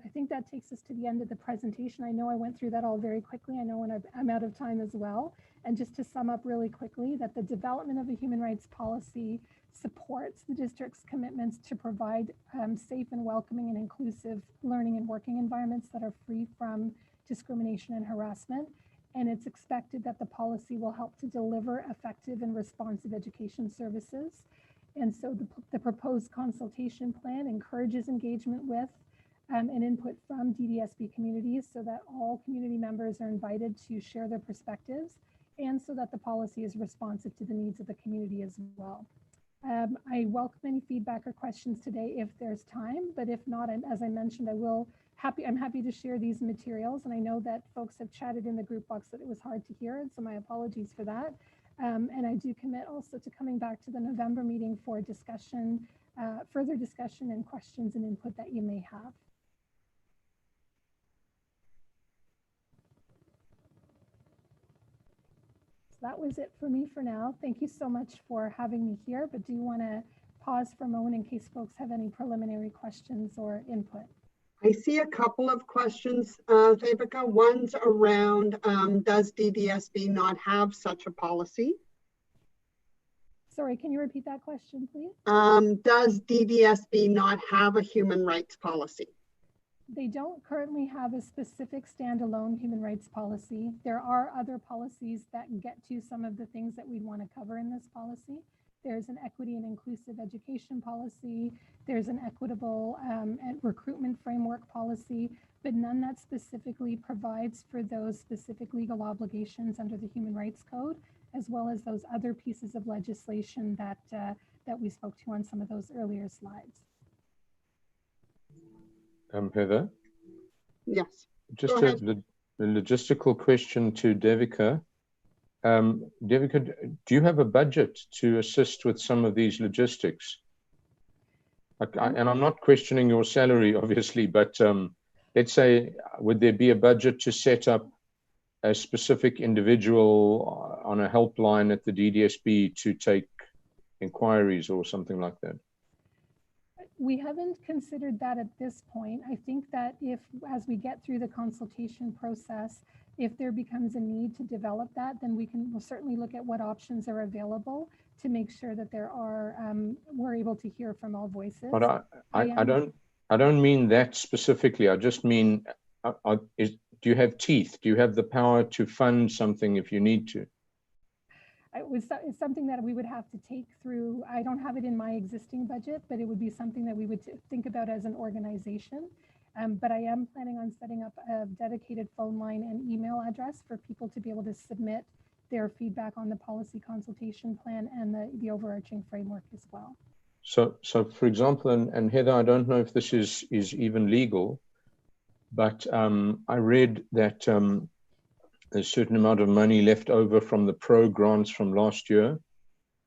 I think that takes us to the end of the presentation. I know I went through that all very quickly. I know when I'm out of time as well. And just to sum up really quickly, that the development of a human rights policy supports the district's commitments to provide safe and welcoming and inclusive learning and working environments that are free from discrimination and harassment. And it's expected that the policy will help to deliver effective and responsive education services. And so the proposed consultation plan encourages engagement with and input from DDSB communities so that all community members are invited to share their perspectives and so that the policy is responsive to the needs of the community as well. I welcome any feedback or questions today if there's time, but if not, as I mentioned, I'm happy to share these materials. And I know that folks have chatted in the group box that it was hard to hear, and so my apologies for that. And I do commit also to coming back to the November meeting for discussion, further discussion and questions and input that you may have. So that was it for me for now. Thank you so much for having me here, but do you want to pause for a moment in case folks have any preliminary questions or input? I see a couple of questions, Devika. One's around, does DDSB not have such a policy? Sorry, can you repeat that question, please? Does DDSB not have a human rights policy? They don't currently have a specific standalone human rights policy. There are other policies that get to some of the things that we'd want to cover in this policy. There's an equity and inclusive education policy. There's an equitable and recruitment framework policy, but none that specifically provides for those specific legal obligations under the Human Rights Code, as well as those other pieces of legislation that, that we spoke to on some of those earlier slides. Heather? Yes. Just a logistical question to Devika. Devika, do you have a budget to assist with some of these logistics? And I'm not questioning your salary, obviously, but let's say, would there be a budget to set up a specific individual on a helpline at the DDSB to take inquiries or something like that? We haven't considered that at this point. I think that if, as we get through the consultation process, if there becomes a need to develop that, then we'll certainly look at what options are available to make sure that there are, we're able to hear from all voices. But I don't mean that specifically. I just mean, do you have teeth? Do you have the power to fund something if you need to? It's something that we would have to take through. I don't have it in my existing budget, but it would be something that we would think about as an organization. But I am planning on setting up a dedicated phone line and email address for people to be able to submit their feedback on the policy consultation plan and the overarching framework as well. So for example, and Heather, I don't know if this is even legal, but I read that a certain amount of money left over from the pro grants from last year.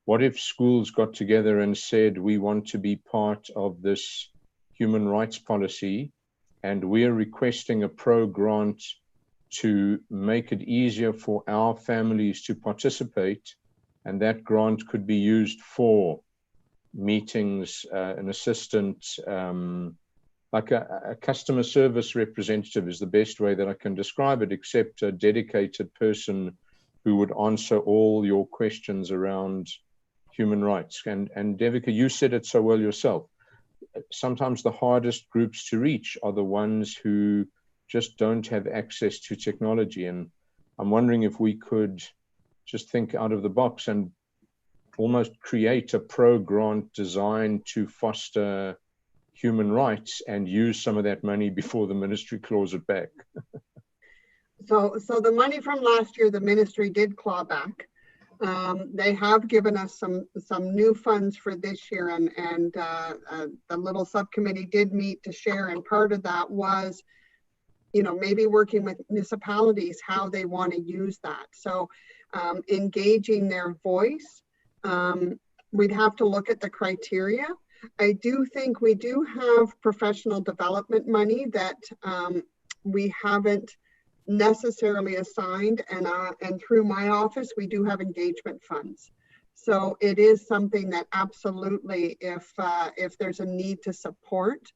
What if schools got together and said, we want to be part of this human rights policy, and we're requesting a pro grant to make it easier for our families to participate, and that grant could be used for meetings, an assistant, like a customer service representative is the best way that I can describe it, except a dedicated person who would answer all your questions around human rights. And Devika, you said it so well yourself. Sometimes the hardest groups to reach are the ones who just don't have access to technology. And I'm wondering if we could just think out of the box and almost create a pro grant designed to foster human rights and use some of that money before the ministry claws it back. So the money from last year, the ministry did claw back. They have given us some new funds for this year, and the little subcommittee did meet to share, and part of that was, maybe working with municipalities, how they want to use that. So engaging their voice, we'd have to look at the criteria. I do think we do have professional development money that we haven't necessarily assigned, and through my office we do have engagement funds. So it is something that absolutely, if there's a need to support,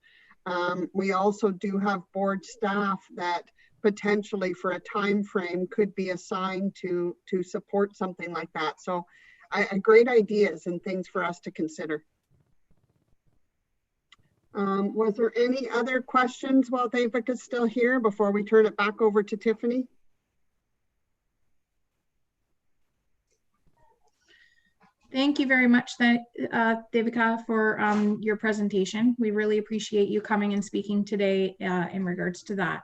we also do have board staff that potentially for a time frame could be assigned to support something like that. So great ideas and things for us to consider. Was there any other questions while David is still here before we turn it back over to Tiffany? Thank you very much, Devika, for your presentation. We really appreciate you coming and speaking today in regards to that.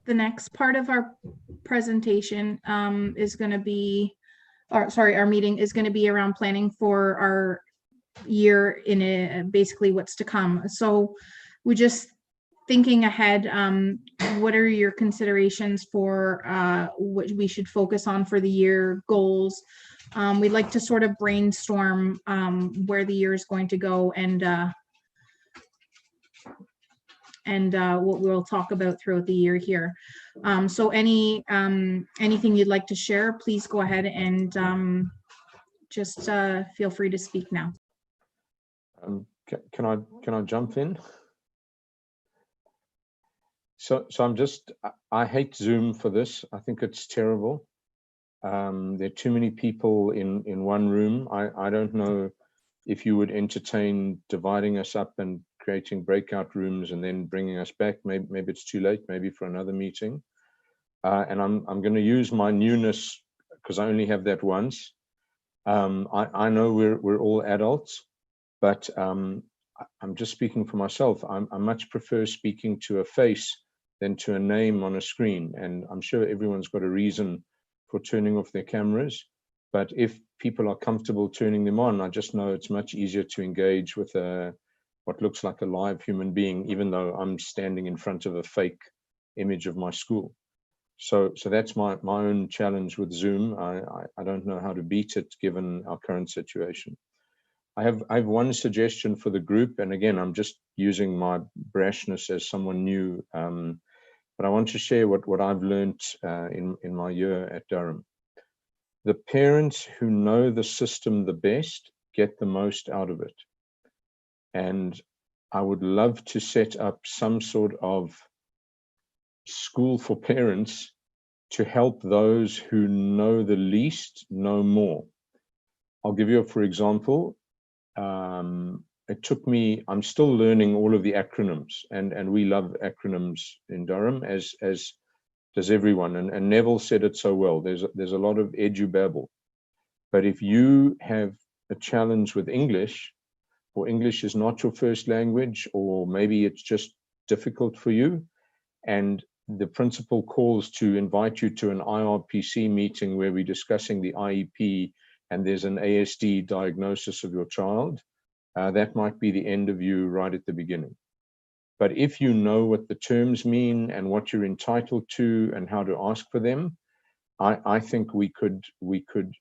The next part of our presentation is going to be our meeting is going to be around planning for our year in basically what's to come. So we just thinking ahead, what are your considerations for what we should focus on for the year, goals? We'd like to sort of brainstorm where the year is going to go and what we'll talk about throughout the year here. So anything you'd like to share, please go ahead and just feel free to speak now. Can I jump in? So I hate Zoom for this. I think it's terrible. There are too many people in one room. I don't know if you would entertain dividing us up and creating breakout rooms and then bringing us back. Maybe it's too late, maybe for another meeting. And I'm going to use my newness because I only have that once. I know we're all adults, but I'm just speaking for myself. I much prefer speaking to a face than to a name on a screen. And I'm sure everyone's got a reason for turning off their cameras. But if people are comfortable turning them on, I just know it's much easier to engage with what looks like a live human being, even though I'm standing in front of a fake image of my school. So that's my own challenge with Zoom. I don't know how to beat it given our current situation. I have one suggestion for the group, and again, I'm just using my brashness as someone new, but I want to share what I've learned in my year at Durham. The parents who know the system the best get the most out of it. And I would love to set up some sort of school for parents to help those who know the least know more. I'll give you, for example, it took me, I'm still learning all of the acronyms, and we love acronyms in Durham, as does everyone. And Neville said it so well. There's a lot of edubabble. But if you have a challenge with English, or English is not your first language, or maybe it's just difficult for you, and the principal calls to invite you to an IRPC meeting where we're discussing the IEP and there's an ASD diagnosis of your child, that might be the end of you right at the beginning. But if you know what the terms mean and what you're entitled to and how to ask for them, I think we could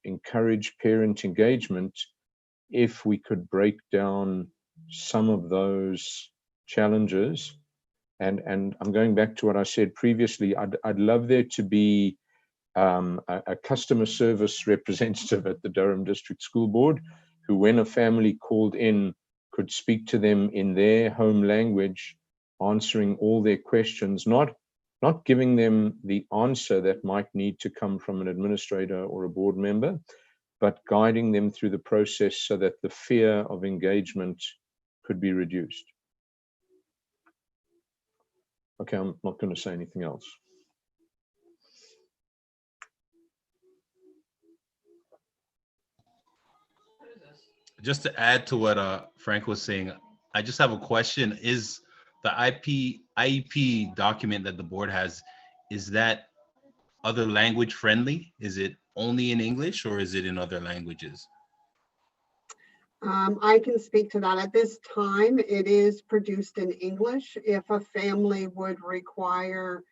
encourage parent engagement if we could break down some of those challenges. And I'm going back to what I said previously. I'd love there to be a customer service representative at the Durham District School Board who, when a family called in, could speak to them in their home language, answering all their questions, not giving them the answer that might need to come from an administrator or a board member, but guiding them through the process so that the fear of engagement could be reduced. Okay, I'm not going to say anything else. Just to add to what Frank was saying, I just have a question. Is the IEP document that the board has, is that other language friendly? Is it only in English or is it in other languages? I can speak to that. At this time, it is produced in English. If a family would require,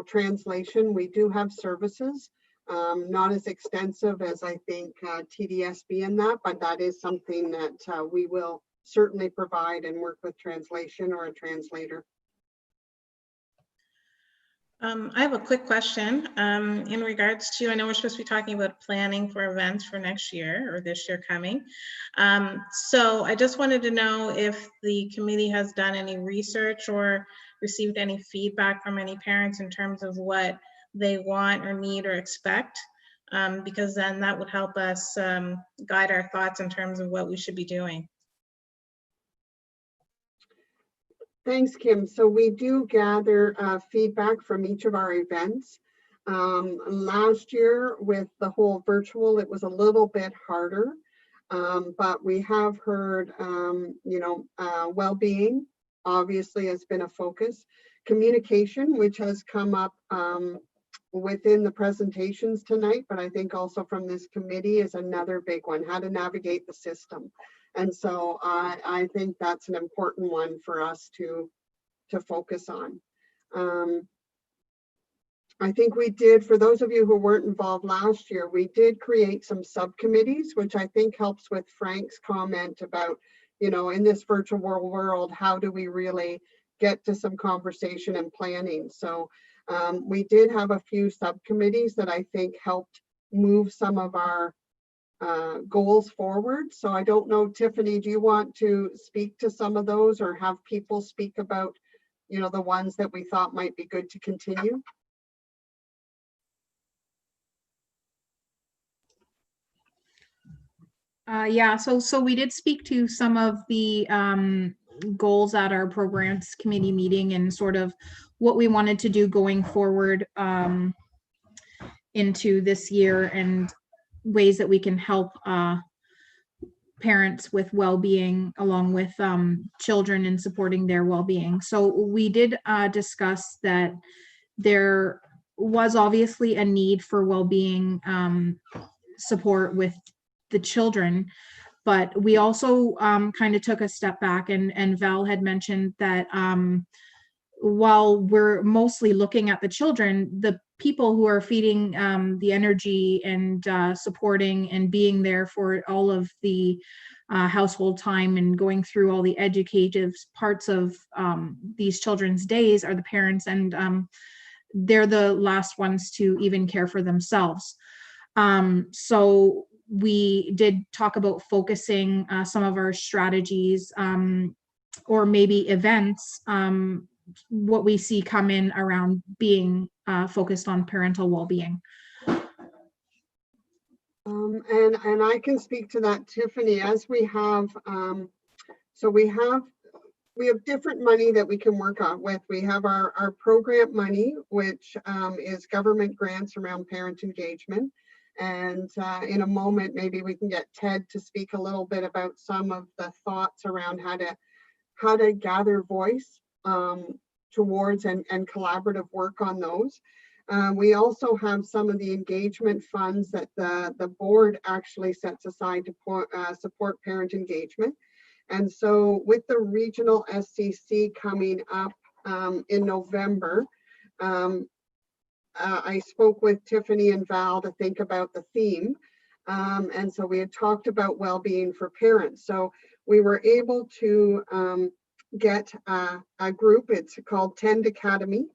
translation, we do have services. Not as extensive as I think TDSB in that, but that is something that we will certainly provide and work with translation or a translator. I have a quick question in regards to, I know we're supposed to be talking about planning for events for next year or this year coming. So I just wanted to know if the committee has done any research or received any feedback from any parents in terms of what they want or need or expect, because then that would help us guide our thoughts in terms of what we should be doing. Thanks, Kim. So we do gather feedback from each of our events. Last year with the whole virtual, it was a little bit harder, but we have heard, well-being obviously has been a focus. Communication, which has come up within the presentations tonight, but I think also from this committee is another big one, how to navigate the system. And so I think that's an important one for us to focus on. I think we did, for those of you who weren't involved last year, we did create some subcommittees, which I think helps with Frank's comment about, you know, in this virtual world, how do we really get to some conversation and planning? So we did have a few subcommittees that I think helped move some of our goals forward. So I don't know, Tiffany, do you want to speak to some of those or have people speak about, you know, the ones that we thought might be good to continue? Yeah, so we did speak to some of the goals at our programs committee meeting and sort of what we wanted to do going forward into this year and ways that we can help parents with well-being along with children and supporting their well-being. So we did discuss that there was obviously a need for well-being support with the children, but we also kind of took a step back and Val had mentioned that while we're mostly looking at the children, the people who are feeding the energy and supporting and being there for all of the household time and going through all the educative parts of these children's days are the parents, and they're the last ones to even care for themselves. So we did talk about focusing some of our strategies or maybe events, what we see come in around being focused on parental well-being. And I can speak to that, Tiffany, as we have, so we have different money that we can work on with. We have our program money, which is government grants around parent engagement. And in a moment, maybe we can get Ted to speak a little bit about some of the thoughts around how to gather voice towards and collaborative work on those. We also have some of the engagement funds that the board actually sets aside to support parent engagement. And so with the regional SCC coming up in November, I spoke with Tiffany and Val to think about the theme. And so we had talked about well-being for parents. So we were able to get a group, it's called Tend Academy,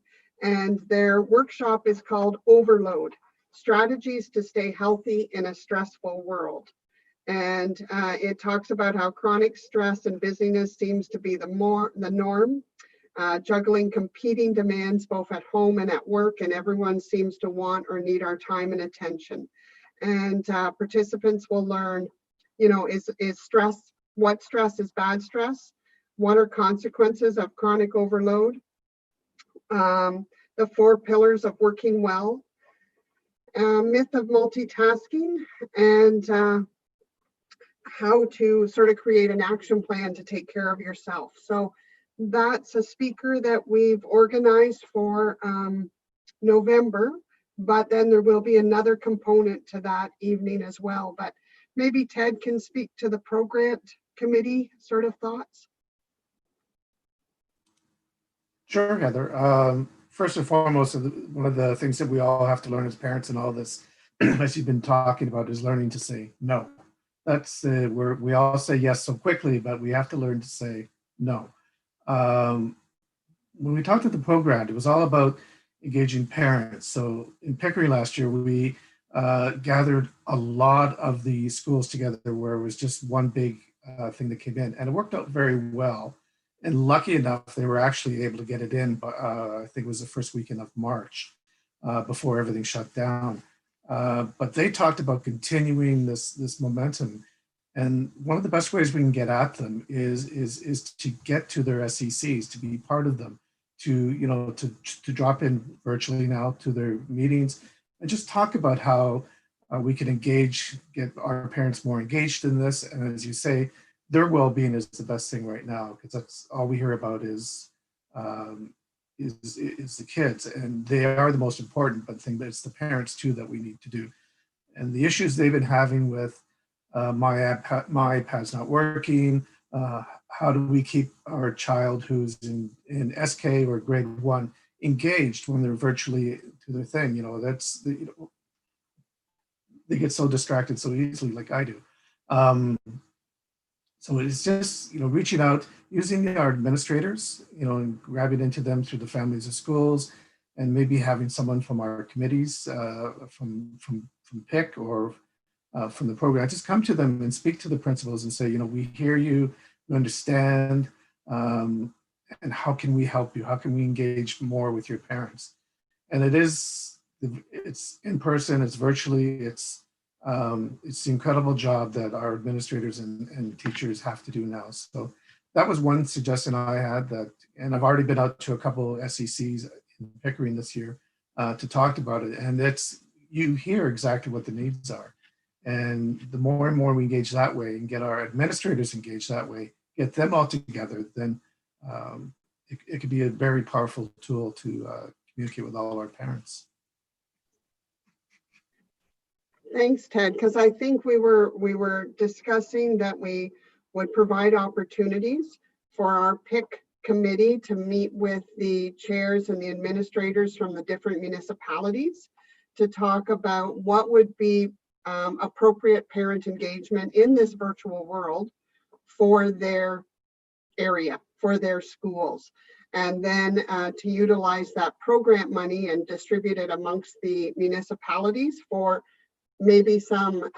and their workshop is called Overload, Strategies to Stay Healthy in a Stressful World. And it talks about how chronic stress and busyness seems to be the norm, juggling competing demands both at home and at work, and everyone seems to want or need our time and attention. And participants will learn, you know, is stress, what stress is bad stress? What are consequences of chronic overload? The 4 pillars of working well, myth of multitasking, and how to sort of create an action plan to take care of yourself. So that's a speaker that we've organized for November, but then there will be another component to that evening as well. But maybe Ted can speak to the program committee sort of thoughts. Sure, Heather. First and foremost, one of the things that we all have to learn as parents and all this, as you've been talking about, is learning to say no. That's we all say yes so quickly, but we have to learn to say no. When we talked at the program, it was all about engaging parents. So in Pickering last year, we gathered a lot of the schools together where it was just one big thing that came in, and it worked out very well. And lucky enough, they were actually able to get it in, I think it was the first weekend of March before everything shut down. But they talked about continuing this momentum. And one of the best ways we can get at them is to get to their SECs, to be part of them, to drop in virtually now to their meetings and just talk about how we can engage, get our parents more engaged in this. And as you say, their well-being is the best thing right now, because that's all we hear about is is the kids, and they are the most important, but I think that it's the parents too that we need to do. And the issues they've been having with my iPad's not working, how do we keep our child who's in SK or grade 1 engaged when they're virtually to their thing? You know, that's the, you know, they get so distracted so easily, like I do. So it's just, you know, reaching out, using our administrators, you know, and grabbing into them through the families of schools, and maybe having someone from our committees, from PIC or from the program, just come to them and speak to the principals and say, you know, we hear you, we understand, and how can we help you? How can we engage more with your parents? And it's in person, it's virtually, it's the incredible job that our administrators and teachers have to do now. So that was one suggestion I had, that, and I've already been out to a couple SECs in Pickering this year to talk about it. And you hear exactly what the needs are. And the more and more we engage that way and get our administrators engaged that way, get them all together, then it could be a very powerful tool to communicate with all our parents. Thanks, Ted, because I think we were discussing that we would provide opportunities for our PIC committee to meet with the chairs and the administrators from the different municipalities to talk about what would be appropriate parent engagement in this virtual world for their area, for their schools, and then to utilize that program money and distribute it amongst the municipalities for maybe some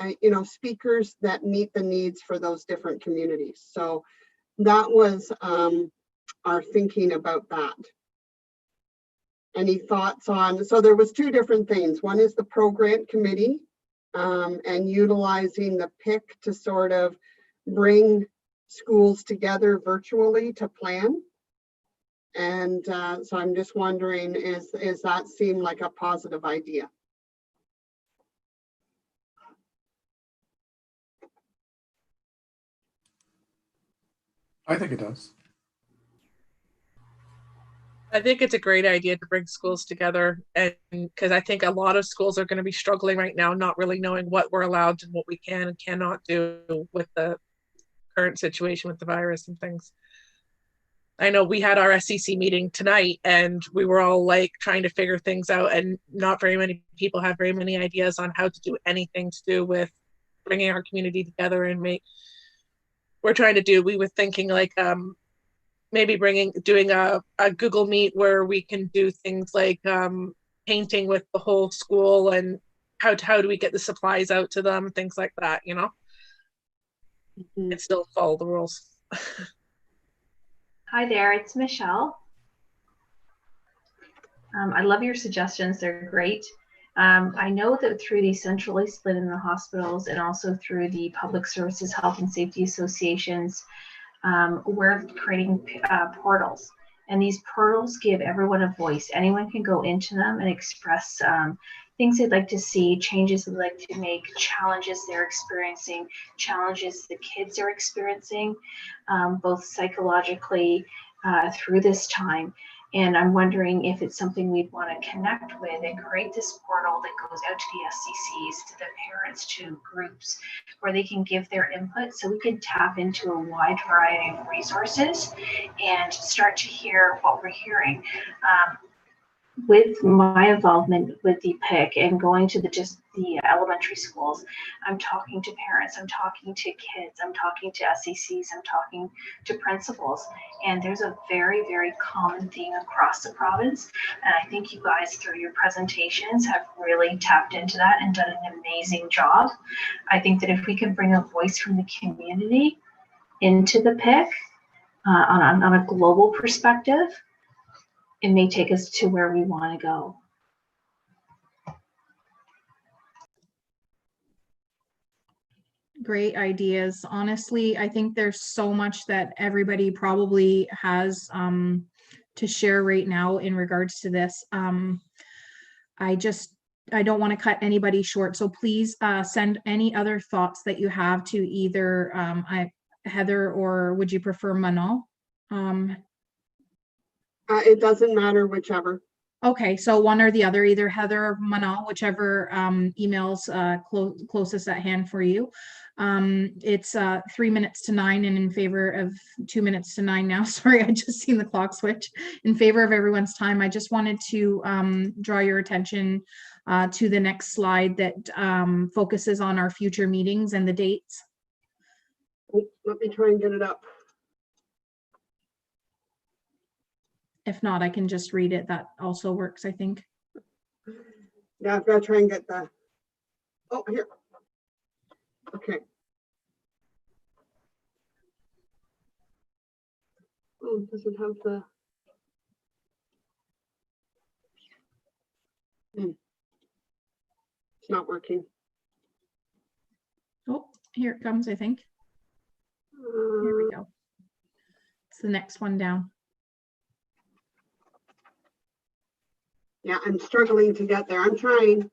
speakers that meet the needs for those different communities. So that was our thinking about that. Any thoughts on, so there was two different things. One is the program committee and utilizing the PIC to sort of bring schools together virtually to plan. And so I'm just wondering, is that seem like a positive idea? I think it does. I think it's a great idea to bring schools together, and because I think a lot of schools are going to be struggling right now, not really knowing what we're allowed and what we can and cannot do with the current situation with the virus and things. I know we had our SEC meeting tonight and we were all like trying to figure things out, and not very many people have very many ideas on how to do anything to do with bringing our community together and we were thinking like maybe doing a Google Meet where we can do things like painting with the whole school, and how do we get the supplies out to them, things like that, you know, and still follow the rules. Hi there, it's Michelle. I love your suggestions, they're great. I know that through the centrally split in the hospitals and also through the Public Services Health and Safety Associations, we're creating portals, and these portals give everyone a voice. Anyone can go into them and express things they'd like to see, changes they'd like to make, challenges they're experiencing, challenges the kids are experiencing, both psychologically through this time. And I'm wondering if it's something we'd want to connect with and create this portal that goes out to the SCCs, to the parents, to groups, where they can give their input, so we can tap into a wide variety of resources and start to hear what we're hearing. With my involvement with the PIC and going to the elementary schools, I'm talking to parents, I'm talking to kids, I'm talking to SECs, I'm talking to principals, and there's a very, very common theme across the province. And I think you guys, through your presentations, have really tapped into that and done an amazing job. I think that if we can bring a voice from the community into the PIC on a global perspective, it may take us to where we want to go. Great ideas. Honestly, I think there's so much that everybody probably has to share right now in regards to this. I don't want to cut anybody short, so please send any other thoughts that you have to either Heather, or would you prefer Manon? It doesn't matter, whichever. Okay, so one or the other, either Heather or Manal, whichever emails closest at hand for you. It's 3 minutes to 9 and in favor of 2 minutes to 9 now. Sorry, I just seen the clock switch. In favor of everyone's time, I just wanted to draw your attention to the next slide that focuses on our future meetings and the dates. Let me try and get it up. If not, I can just read it. That also works, I think. Yeah, I've got to try and get that. Oh, here. Okay. Oh, it doesn't have the. It's not working. Oh, here it comes, I think. Here we go. It's the next one down. Yeah, I'm struggling to get there. I'm trying.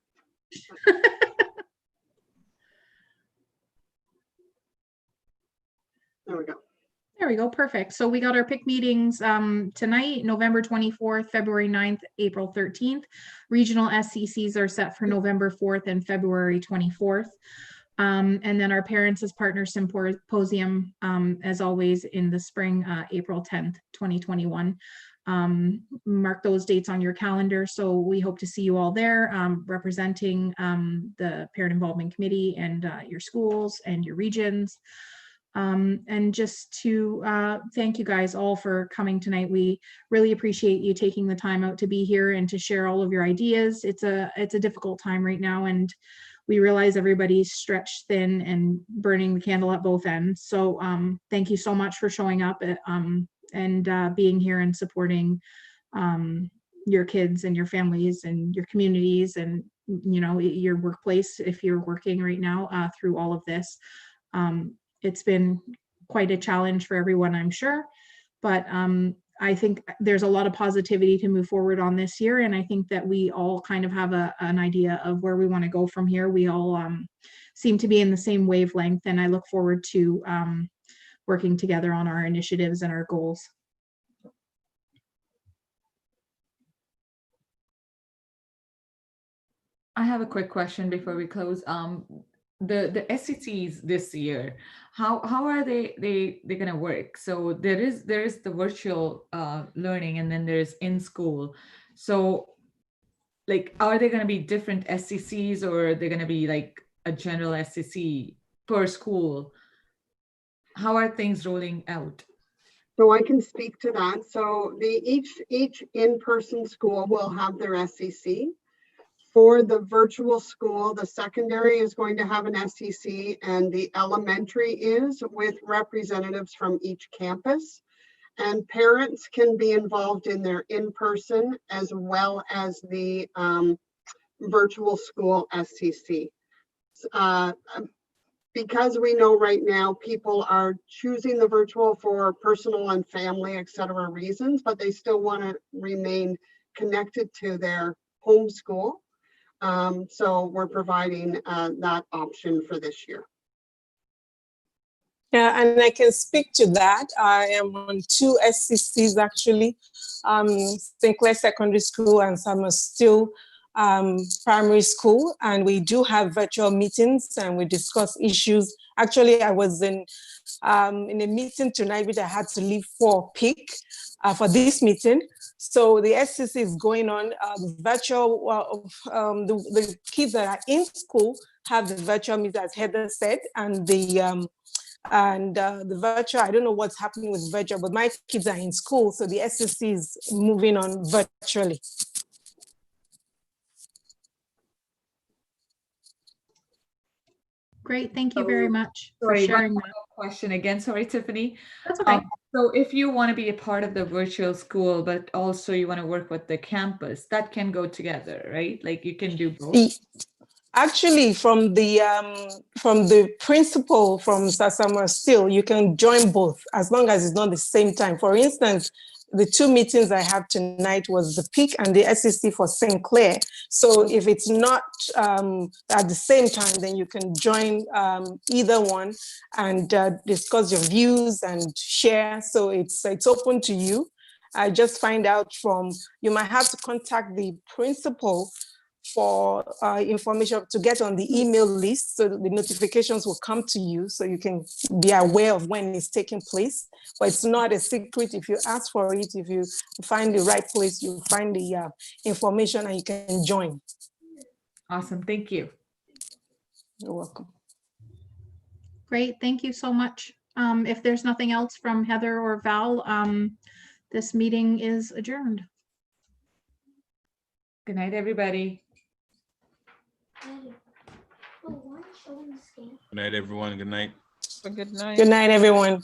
There we go. There we go. Perfect. So we got our PIC meetings tonight, November 24th, February 9th, April 13th. Regional SCCs are set for November 4th and February 24th. And then our Parents as Partners Symposium, as always, in the spring, April 10th, 2021. Mark those dates on your calendar. So we hope to see you all there, representing the Parent Involvement Committee and your schools and your regions. And just to thank you guys all for coming tonight. We really appreciate you taking the time out to be here and to share all of your ideas. It's a difficult time right now, and we realize everybody's stretched thin and burning the candle at both ends. So thank you so much for showing up and being here and supporting your kids and your families and your communities and, you know, your workplace if you're working right now through all of this. It's been quite a challenge for everyone, I'm sure, but I think there's a lot of positivity to move forward on this year. And I think that we all kind of have an idea of where we want to go from here. We all seem to be in the same wavelength, and I look forward to working together on our initiatives and our goals. I have a quick question before we close. The SCCs this year, how are they gonna work? So there is the virtual learning, and then there's in school. So like, are they gonna be different SCCs, or are they gonna be like a general SCC per school? How are things rolling out? So I can speak to that. So each in-person school will have their SCC. For the virtual school, the secondary is going to have an SCC, and the elementary is, with representatives from each campus. And parents can be involved in their in-person as well as the virtual school SCC. Because we know right now people are choosing the virtual for personal and family, et cetera, reasons, but they still want to remain connected to their home school. So we're providing that option for this year. Yeah, and I can speak to that. I am on 2 SCCs actually, St. Clair Secondary School and Summer Still Primary School, and we do have virtual meetings and we discuss issues. Actually, I was in a meeting tonight, but I had to leave for PIC for this meeting. So the SCC is going on. Virtual, the kids that are in school have the virtual meeting, as Heather said, and the virtual, I don't know what's happening with virtual, but my kids are in school, so the SCC is moving on virtually. Great, thank you very much for Sorry, sharing one that. question again. Sorry, Tiffany. That's okay. So if you want to be a part of the virtual school, but also you want to work with the campus, that can go together, right? Like you can do both. Actually, from the principal from Summer Still, you can join both as long as it's not the same time. For instance, the 2 meetings I have tonight was the PIC and the SCC for St. Clair. So if it's not at the same time, then you can join either one and discuss your views and share. So it's open to you. just find out from, you might have to contact the principal for information to get on the email list, so the notifications will come to you so you can be aware of when it's taking place. But it's not a secret. If you ask for it, if you find the right place, you'll find the information and you can join. Awesome, thank you. You're welcome. Great, thank you so much. If there's nothing else from Heather or Val, this meeting is adjourned. Good night, everybody. Good night, everyone. Good night. Good night. Good night, everyone.